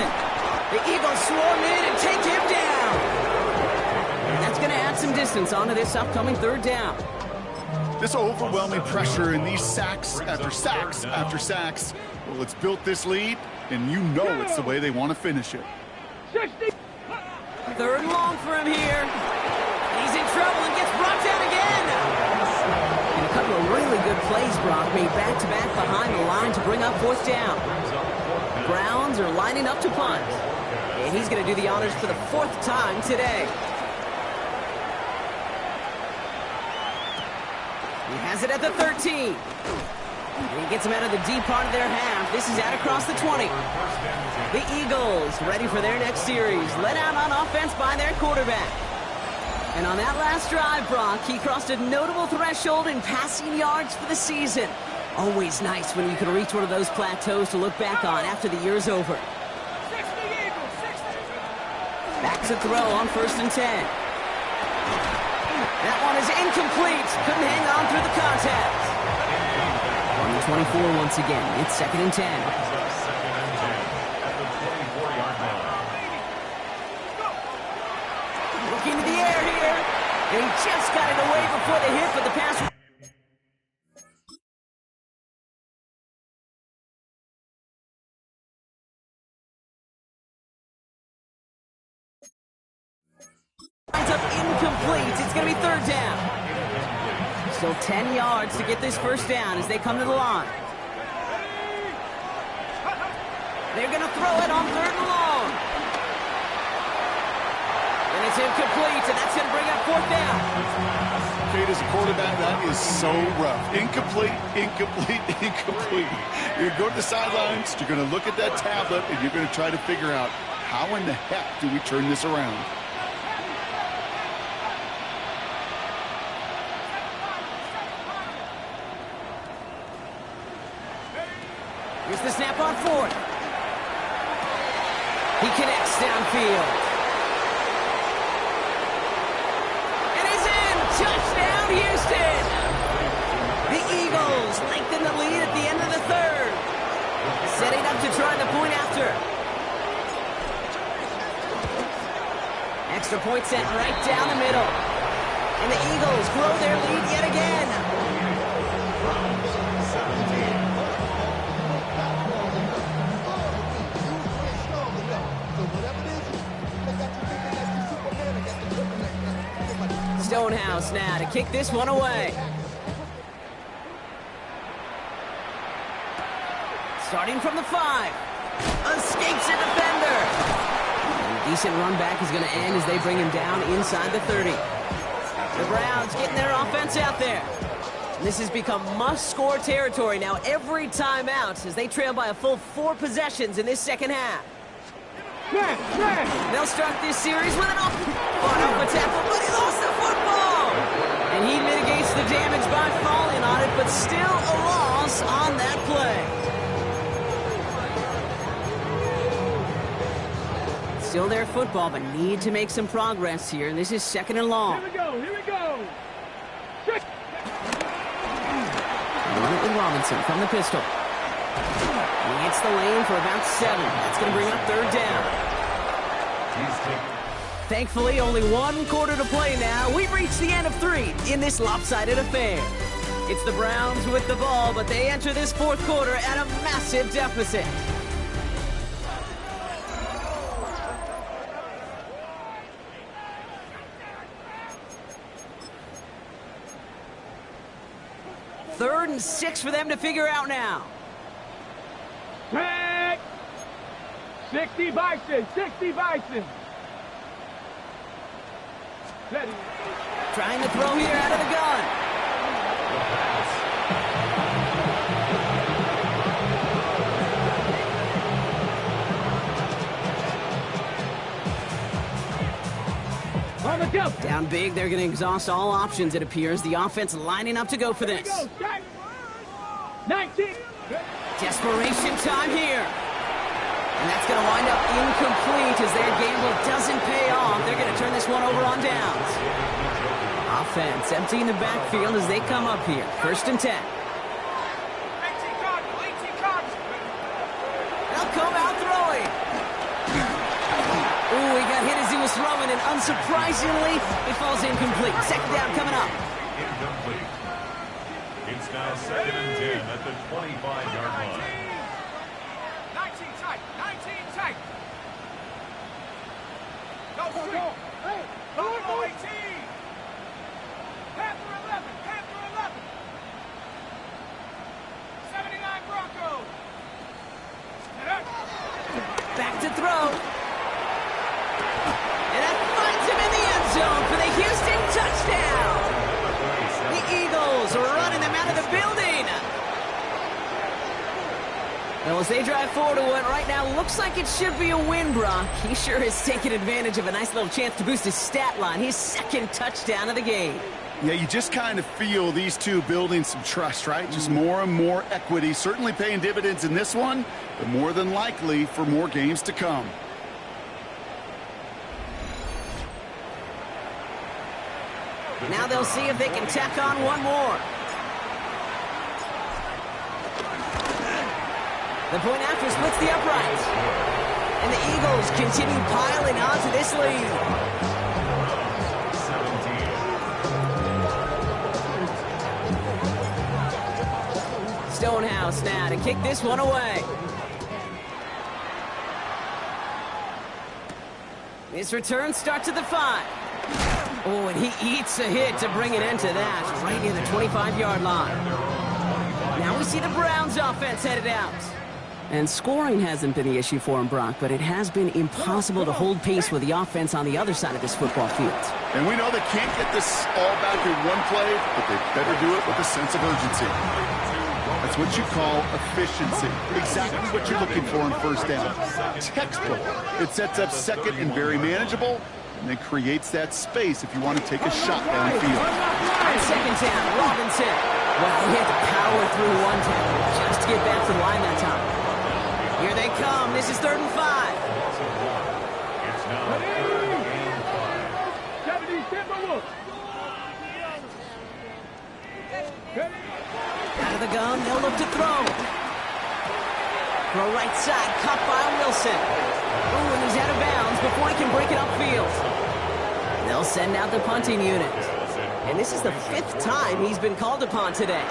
The Eagles swarm in and take him down. And that's going to add some distance onto this upcoming 3rd down. This overwhelming pressure and these sacks after sacks after sacks, well, it's built this lead, and you know it's the way they want to finish it. 3rd and long for him here. He's in trouble and gets brought down again. And a couple of really good plays, Brock, made back-to-back behind the line to bring up 4th down. The Browns are lining up to punt. And he's going to do the honors for the 4th time today. He has it at the 13. And he gets him out of the deep part of their half. This is out across the 20. The Eagles ready for their next series. Let out on offense by their quarterback. And on that last drive, Brock, he crossed a notable threshold in passing yards for the season. Always nice when you can reach one of those plateaus to look back on after the year's over. Back to throw on 1st and 10. That one is incomplete. Couldn't hang on through the contact. On the 24 once again. It's 2nd and 10. Looking to the air here. And he just got it away before the hit, but the pass... Winds up incomplete. It's going to be 3rd down. Still 10 yards to get this 1st down as they come to the line. They're going to throw it on 3rd and long. And it's incomplete, and that's going to bring up 4th down. Kate, as a quarterback, that is so rough. Incomplete, incomplete, incomplete. You're going to the sidelines, you're going to look at that tablet, and you're going to try to figure out, how in the heck do we turn this around? Here's the snap on 4th. He connects downfield. And he's in! Touchdown, Houston! The Eagles lengthen the lead at the end of the 3rd. Setting up to try the point after. Extra point set right down the middle. And the Eagles grow their lead yet again. Stonehouse now to kick this one away. Starting from the 5. Escapes a defender. And a decent run back is going to end as they bring him down inside the 30. The Browns getting their offense out there. And this has become must-score territory now every time out as they trail by a full 4 possessions in this 2nd half. They'll start this series with an off tackle, but he lost the football. And he mitigates the damage by falling on it, but still a loss on that play. Still their football, but need to make some progress here. And this is 2nd and long. Here we go, here we go. Run it with Robinson from the pistol. He hits the lane for about 7. That's going to bring up 3rd down. Thankfully, only 1 quarter to play now. We've reached the end of 3 in this lopsided affair. It's the Browns with the ball, but they enter this 4th quarter at a massive deficit. 3rd and 6 for them to figure out now. Tag! 60 Bison, 60 Bison. Steady. Trying to throw here out of the gun. On the go. Down big, they're going to exhaust all options, it appears. The offense lining up to go for this. Go, Jack. 19. Desperation time here. And that's going to wind up incomplete as their gamble doesn't pay off. They're going to turn this one over on downs. Offense emptying the backfield as they come up here. 1st and 10. 18 Cardinal, 18 Cardinal. They'll come out throwing. Ooh, he got hit as he was throwing, and unsurprisingly, it falls incomplete. 2nd down coming up. Incomplete. It's now 2nd and 10 at the 25-yard line. 19 tight, 19 tight. Go, street. Go, 18. Panther 11, Panther 11. 79 Broncos. Back to throw. And that finds him in the end zone for the Houston touchdown. The Eagles are running them out of the building. Well, as they drive forward to what right now looks like it should be a win, Brock, he sure has taken advantage of a nice little chance to boost his stat line. His 2nd touchdown of the game. Yeah, you just kind of feel these two building some trust, right? Just more and more equity, certainly paying dividends in this one, but more than likely for more games to come. Now they'll see if they can tack on one more. The point after splits the uprights. And the Eagles continue piling on to this lead. 17. Stonehouse now to kick this one away. His return starts at the 5. Oh, and he eats a hit to bring an end to that, right near the 25-yard line. Now we see the Browns offense headed out. And scoring hasn't been the issue for him, Brock, but it has been impossible to hold pace with the offense on the other side of this football field. And we know they can't get this all back in one play, but they better do it with a sense of urgency. That's what you call efficiency. Exactly what you're looking for in 1st down. Textbook. It sets up 2nd and very manageable, and then creates that space if you want to take a shot downfield. On 2nd down, Robinson. Well, he had to power through one tackle just to get back to the line that time. Here they come. This is 3rd and 5. It's now 3rd and 5. Out of the gun, they'll look to throw. Throw right side, caught by Wilson. Ooh, and he's out of bounds before he can break it upfield. They'll send out the punting unit. And this is the 5th time he's been called upon today.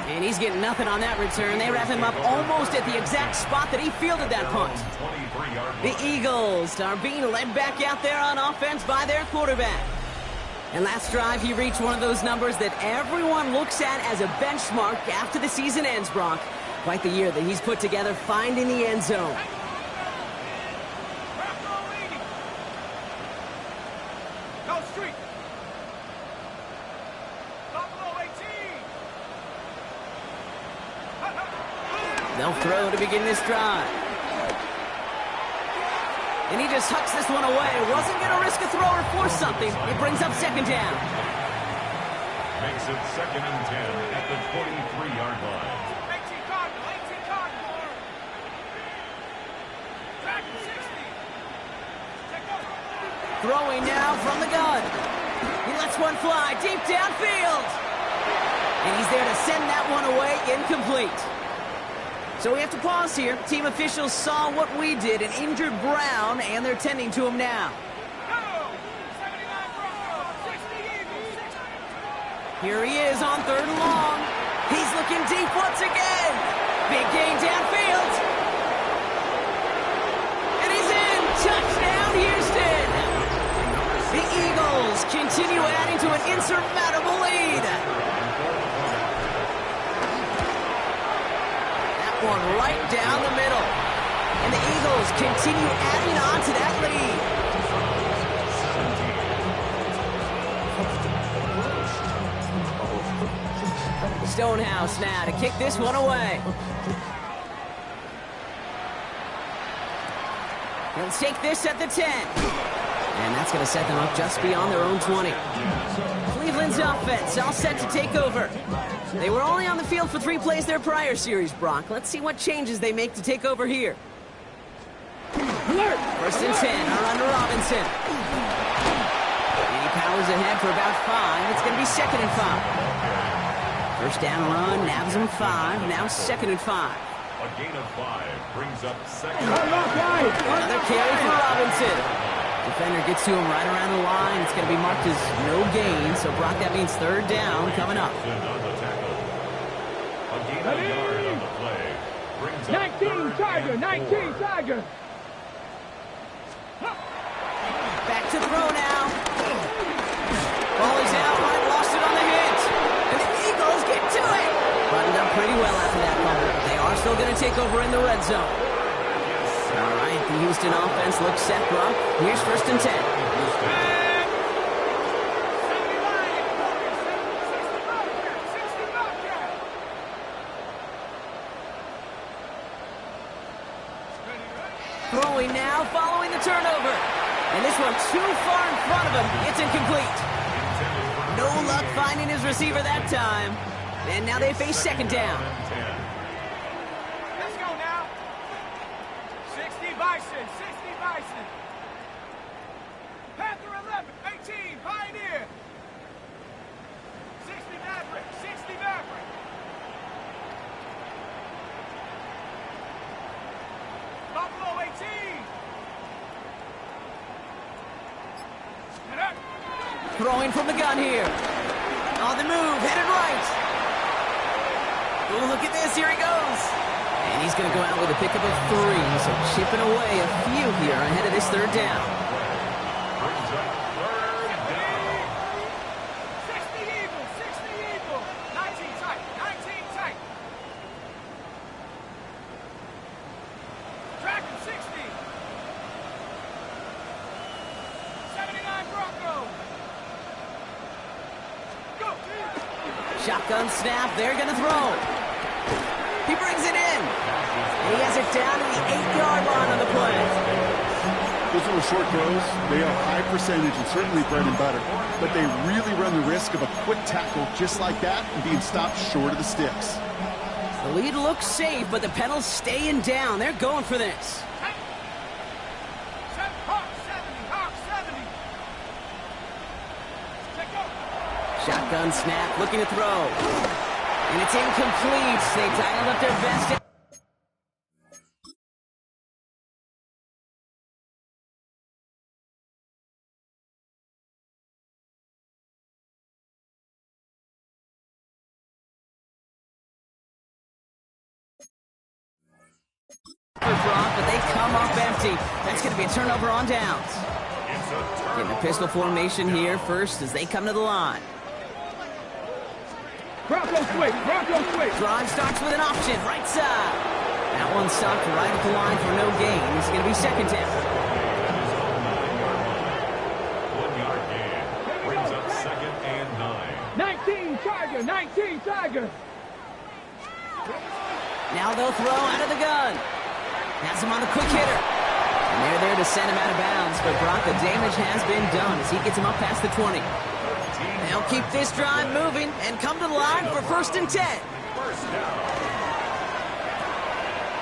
And he's getting nothing on that return. They wrap him up almost at the exact spot that he fielded that punt. The Eagles are being led back out there on offense by their quarterback. And last drive, he reached one of those numbers that everyone looks at as a benchmark after the season ends, Brock. Quite the year that he's put together, finding the end zone. They'll throw to begin this drive. And he just hucks this one away. Wasn't going to risk a throw or force something. It brings up 2nd down. Makes it 2nd and 10 at the 43-yard line. 18 Cardinal, 18 Cardinal. Back to 60. Throwing now from the gun. He lets one fly deep downfield. And he's there to send that one away incomplete. So we have to pause here. Team officials saw what we did, an injured Brown, and they're tending to him now. Here he is on 3rd and long. He's looking deep once again. Big gain downfield. And he's in. Touchdown, Houston. The Eagles continue adding to an insurmountable lead. That one right down the middle. And the Eagles continue adding on to that lead. Stonehouse now to kick this one away. They'll take this at the 10. And that's going to set them up just beyond their own 20. Cleveland's offense all set to take over. They were only on the field for 3 plays their prior series, Brock. Let's see what changes they make to take over here. First and 10 are under Robinson. And he powers ahead for about 5. It's going to be 2nd and 5. First down run, nabs him 5. Now 2nd and 5. A gain of 5 brings up 2nd. Another carry for Robinson. Defender gets to him right around the line. It's going to be marked as no gain. So, Brock, that means 3rd down coming up. A gain of a yard on the play. Brings up 19 Tiger, 19 Tiger. Back to throw now. Ball is out, right, lost it on the hit. And the Eagles get to it. Buttoned up pretty well after that fumble. They are still going to take over in the red zone. All right, the Houston offense looks set, Brock. Here's 1st and 10. Throwing now, following the turnover. And this one too far in front of him. It's incomplete. No luck finding his receiver that time. And now they face 2nd down. Let's go now. 60 Bison, 60 Bison. Panther 11, 18 Pioneer. 60 Maverick, 60 Maverick. Buffalo 18. Throwing from the gun here. On the move, headed right. Oh, look at this, here he goes. And he's going to go out with a pickup of 3, so chipping away a few here ahead of this 3rd down. Brings up 3rd down. 60 Eagle, 60 Eagle. 19 tight, 19 tight. Dragon 60. 79 Broncos. Go. Shotgun snap, they're going to throw. He brings it in. And he has it down to the 8-yard line on the play. Those little short throws, they are high percentage and certainly bread and butter. But they really run the risk of a quick tackle just like that and being stopped short of the sticks. The lead looks safe, but the pedals staying down. They're going for this. Hawk 70, Hawk 70. Check go. Shotgun snap, looking to throw. And it's incomplete. They dialed up their best. But they come up empty. That's going to be a turnover on downs. It's a turnover. In the pistol formation here first as they come to the line. Bronco switch, Bronco switch. Drive starts with an option, right side. That one stopped right at the line for no gain. It's going to be 2nd down. 1-yard gain. Brings up 2nd and 9. 19 Tiger, 19 Tiger. Now they'll throw out of the gun. Has him on the quick hitter. And they're there to send him out of bounds. But Brock, the damage has been done as he gets him up past the 20. They'll keep this drive moving and come to the line for 1st and 10.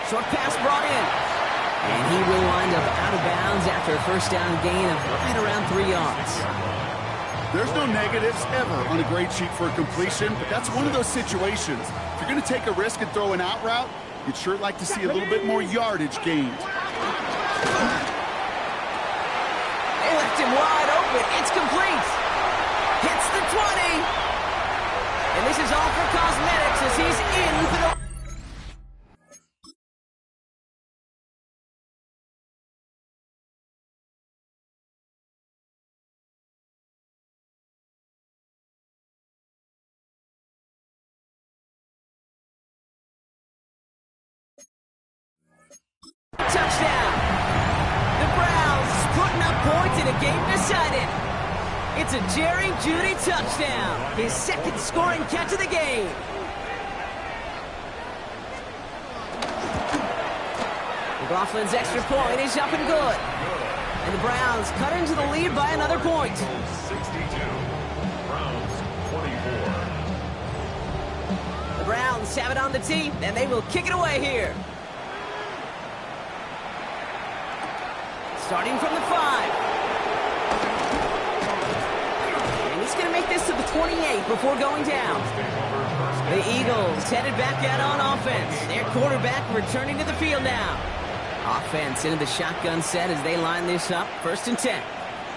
Short pass brought in. And he will wind up out of bounds after a 1st down gain of right around 3 yards. There's no negatives ever on a grade sheet for a completion, but that's one of those situations. If you're going to take a risk and throw an out route, you'd sure like to see a little bit more yardage gained. They left him wide open. It's complete. Hits the 20. And this is all for cosmetics as he's in for the point and a game decided. It's a Jerry Jeudy touchdown, his second scoring catch of the game. McLaughlin's extra point is up and good. And the Browns cut into the lead by another point. 62. Browns 24. The Browns have it on the tee, and they will kick it away here. Starting from the 5. And he's going to make this to the 28 before going down. The Eagles headed back out on offense. Their quarterback returning to the field now. Offense into the shotgun set as they line this up. 1st and 10.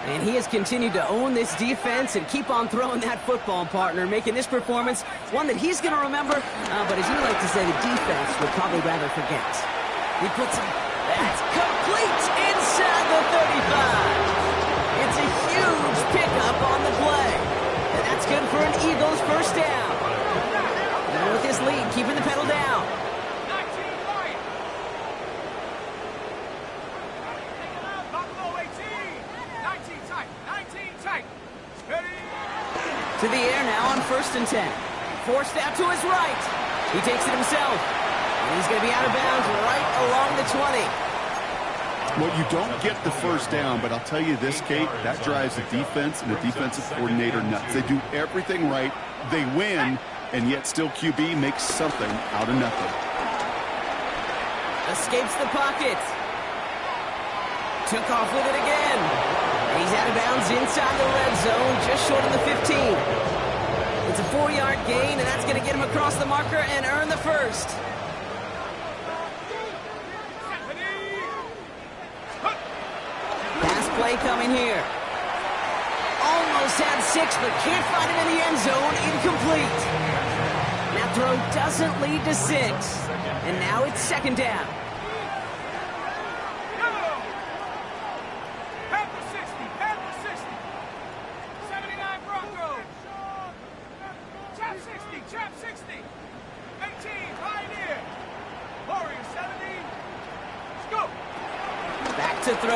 And he has continued to own this defense and keep on throwing that football, partner, making this performance one that he's going to remember. But as you like to say, the defense would probably rather forget. He puts him. That's complete inside the 35. It's a huge pickup on the play. And that's good for an Eagles first down. And with this lead, keeping the pedal down. To the air now on 1st and 10. Forced out to his right. He takes it himself. And he's going to be out of bounds right along the 20. Well, you don't get the first down, but I'll tell you this, Kate, that drives the defense and the defensive coordinator nuts. They do everything right. They win, and yet still QB makes something out of nothing. Escapes the pocket. Took off with it again. He's out of bounds inside the red zone, just short of the 15. It's a 4-yard gain, and that's going to get him across the marker and earn the first. Pass play coming here. Almost had 6, but can't find him in the end zone. Incomplete. That throw doesn't lead to 6. And now it's 2nd down. To throw.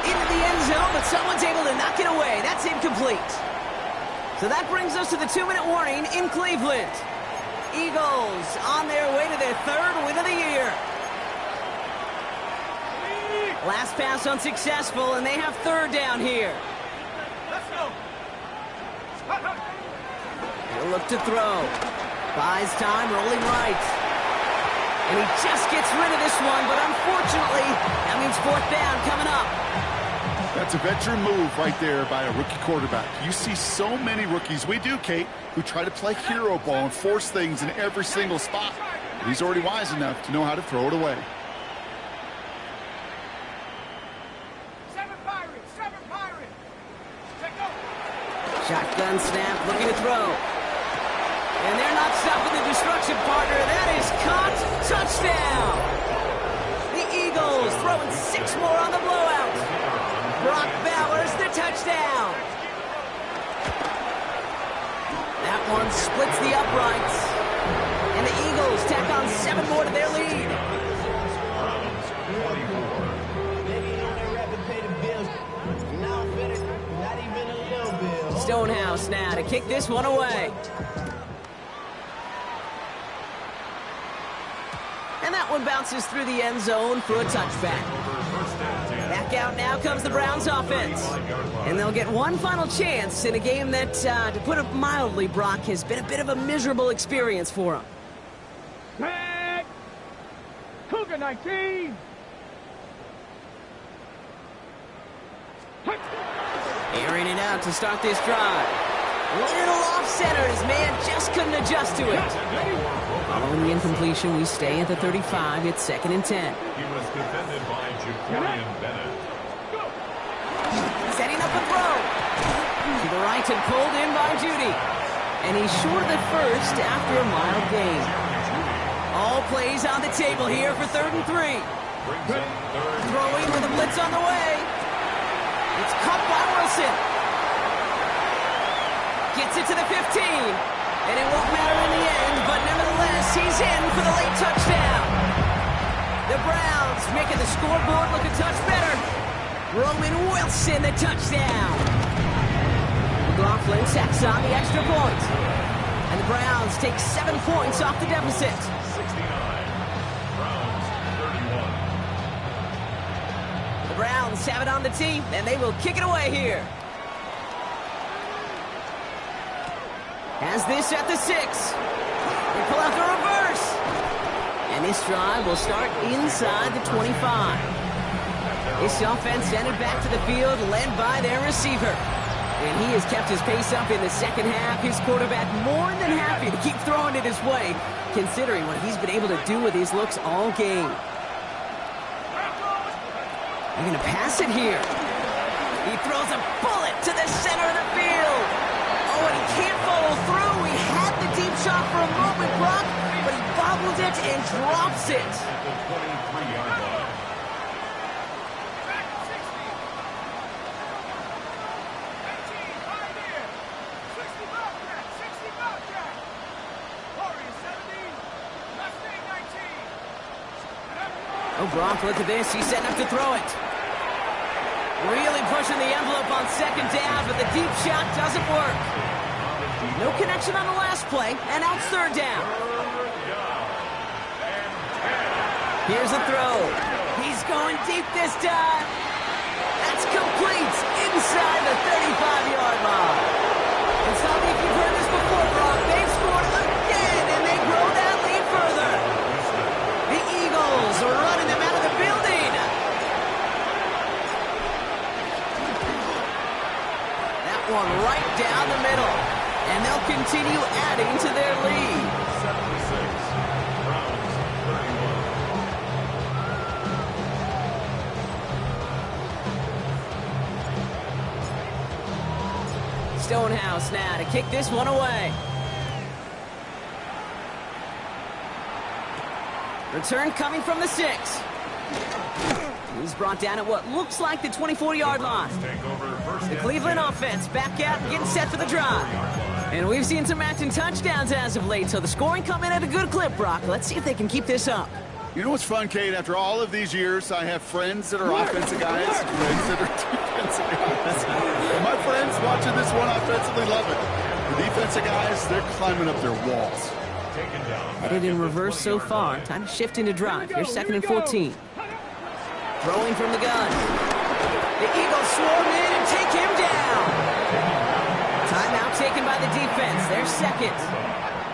Into the end zone, but someone's able to knock it away. That's incomplete. So that brings us to the 2-minute warning in Cleveland. Eagles on their way to their 3rd win of the year. Last pass unsuccessful, and they have 3rd down here. Let's go. He'll look to throw. Buys time, rolling right. And he just gets rid of this one, but unfortunately, that means 4th down coming up. That's a veteran move right there by a rookie quarterback. You see so many rookies, we do, Kate, who try to play hero ball and force things in every single spot. But he's already wise enough to know how to throw it away. 7 Pirates, 7 Pirates. Take over. Shotgun snap, looking to throw. And they're not stopping the destruction, partner. That is caught. Touchdown. The Eagles throwing 6 more on the blowout. Brock Bowers, the touchdown. That one splits the uprights. And the Eagles tack on 7 more to their lead. Stonehouse now to kick this one away. And that one bounces through the end zone for a touchback. Back out now comes the Browns offense. And they'll get one final chance in a game that, to put it mildly, Brock, has been a bit of a miserable experience for them. Back. Cougar 19. Airing it out to start this drive. Little off-center, his man just couldn't adjust to it. Following the incompletion, we stay at the 35. It's 2nd and 10. He was defended by Jaquarian Bennett. Setting up a throw. To the right and pulled in by Jeudy. And he's short of the first after a mild gain. All plays on the table here for 3rd and 3. Throwing with a blitz on the way. It's caught by Wilson. Gets it to the 15. And it won't matter in the end, but nevertheless, he's in for the late touchdown. The Browns making the scoreboard look a touch better. Roman Wilson, the touchdown. McLaughlin sacks on the extra point. And the Browns take 7 points off the deficit. 69. Browns 31. The Browns have it on the tee, and they will kick it away here. Has this at the 6. They pull out the reverse. And this drive will start inside the 25. This offense sent it back to the field, led by their receiver. And he has kept his pace up in the second half. His quarterback more than happy to keep throwing it his way, considering what he's been able to do with his looks all game. They're going to pass it here. He throws a bullet to the center of the field. Oh, and he can't follow through. He had the deep shot for a moment, Brock, but he bobbled it and drops it. At the 23-yard line. Oh, Brock, look at this. He's setting up to throw it. Really pushing the envelope on second down, but the deep shot doesn't work. No connection on the last play, and now it's third down. Here's a throw. He's going deep this time. That's complete inside the 35-yard line. And tell me if you've heard this before, Brock. They've scored again, and they grow that lead further. The Eagles are running them out of the building. That one right down the middle. And they'll continue adding to their lead. 76. Browns 31. Stonehouse now to kick this one away. Return coming from the 6. He's brought down at what looks like the 24-yard line. Take over first The and Cleveland 10. offense back out and getting set for the drive. And we've seen some Madden touchdowns as of late, so the scoring coming at a good clip, Brock. Let's see if they can keep this up. You know what's fun, Kate? After all of these years, I have friends that are offensive guys, friends that are defensive guys. And my friends watching this one offensively love it. The defensive guys, they're climbing up their walls. Taken down. Headed in reverse so far. Time to shift into drive. Here's 2nd and 14. Throwing from the gun. The Eagles swarm in and take him down. Timeout taken by the defense. They're second.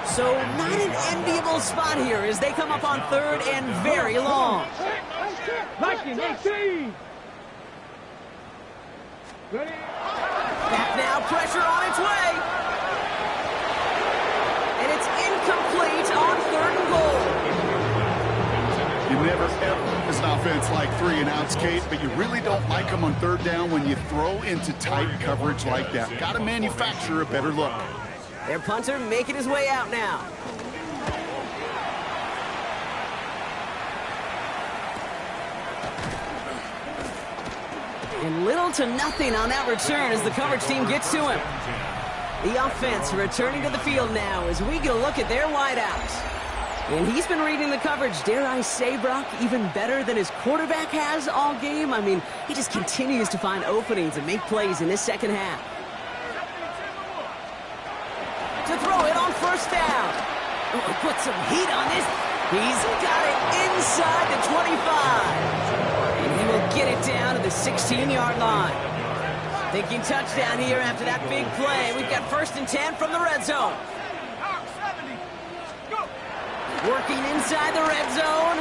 So not an enviable spot here as they come up on 3rd and very long. Viking 18. Ready? Back now, pressure on its way. And it's incomplete on 3rd and goal. You never ever, as an offense, like 3-and-outs, Kate, but you really don't like them on 3rd down when you throw into tight coverage like that. Got to manufacture a better look. Their punter making his way out now. And little to nothing on that return as the coverage team gets to him. The offense returning to the field now as we get a look at their wideouts. And he's been reading the coverage, dare I say, Brock, even better than his quarterback has all game. I mean, he just continues to find openings and make plays in this second half. To throw it on 1st down. Oh, put some heat on this. He's got it inside the 25. And he will get it down to the 16-yard line. Thinking touchdown here after that big play. We've got 1st and 10 from the red zone. Working inside the red zone.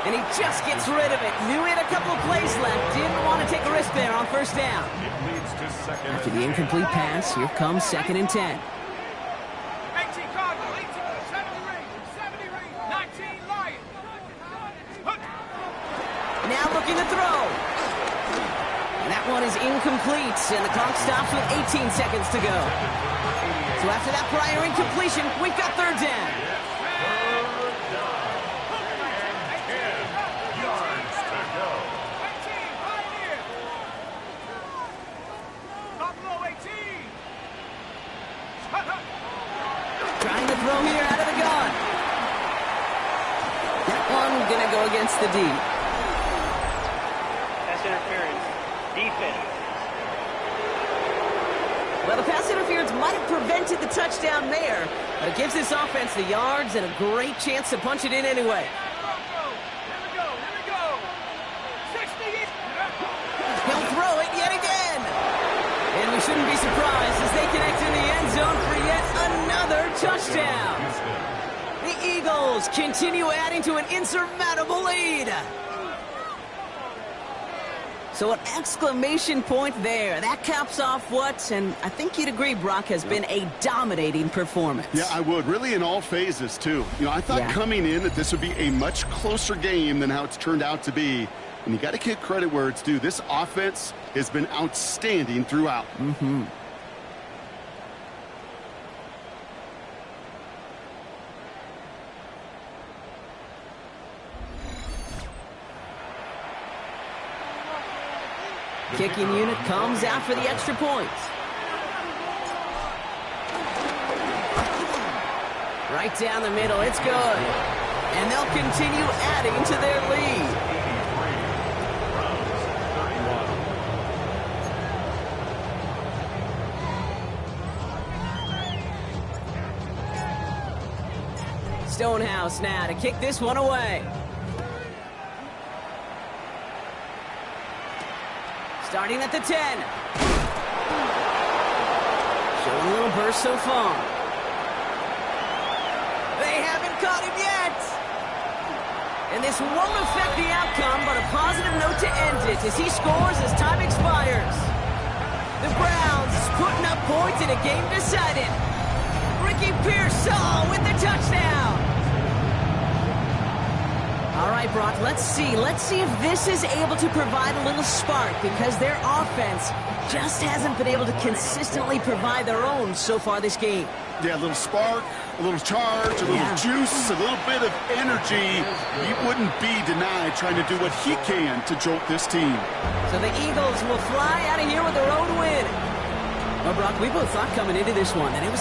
And he just gets rid of it. Knew he had a couple of plays left. Didn't want to take a risk there on 1st down. It leads to 2nd. After the incomplete pass, here comes 2nd and 10. 18 Cardinal, 18, 70 ring, 19 Lion. Now looking to throw. And that one is incomplete, and the clock stops with 18 seconds to go. So after that prior incompletion, we've got 3rd down. Trying to throw here out of the gun. go against the D. Pass interference. Defense. Well, the pass interference might have prevented the touchdown there, but it gives this offense the yards and a great chance to punch it in anyway. Here we go. 60 equal. He'll throw it yet again. And we shouldn't be surprised as they connect in the end zone for yet another touchdown. The Eagles continue adding to an insurmountable lead. So an exclamation point there. That caps off what, and I think you'd agree, Brock, has been a dominating performance. Yeah, I would. Really in all phases, too. You know, I thought coming in that this would be a much closer game than how it's turned out to be. And you got to give credit where it's due. This offense has been outstanding throughout. Mm-hmm. Kicking unit comes out for the extra point. Right down the middle, it's good. And they'll continue adding to their lead. Stonehouse now to kick this one away. Starting at the 10. Showing a little burst so far. They haven't caught him yet. And this won't affect the outcome, but a positive note to end it as he scores as time expires. The Browns putting up points in a game decided. Ricky Pearsall with the touchdown. All right, Brock, let's see if this is able to provide a little spark, because their offense just hasn't been able to consistently provide their own so far this game. Yeah, a little spark, a little charge, a little juice, a little bit of energy. He wouldn't be denied trying to do what he can to jolt this team. So the Eagles will fly out of here with their own win. Well, Brock, we both thought coming into this one that it was going to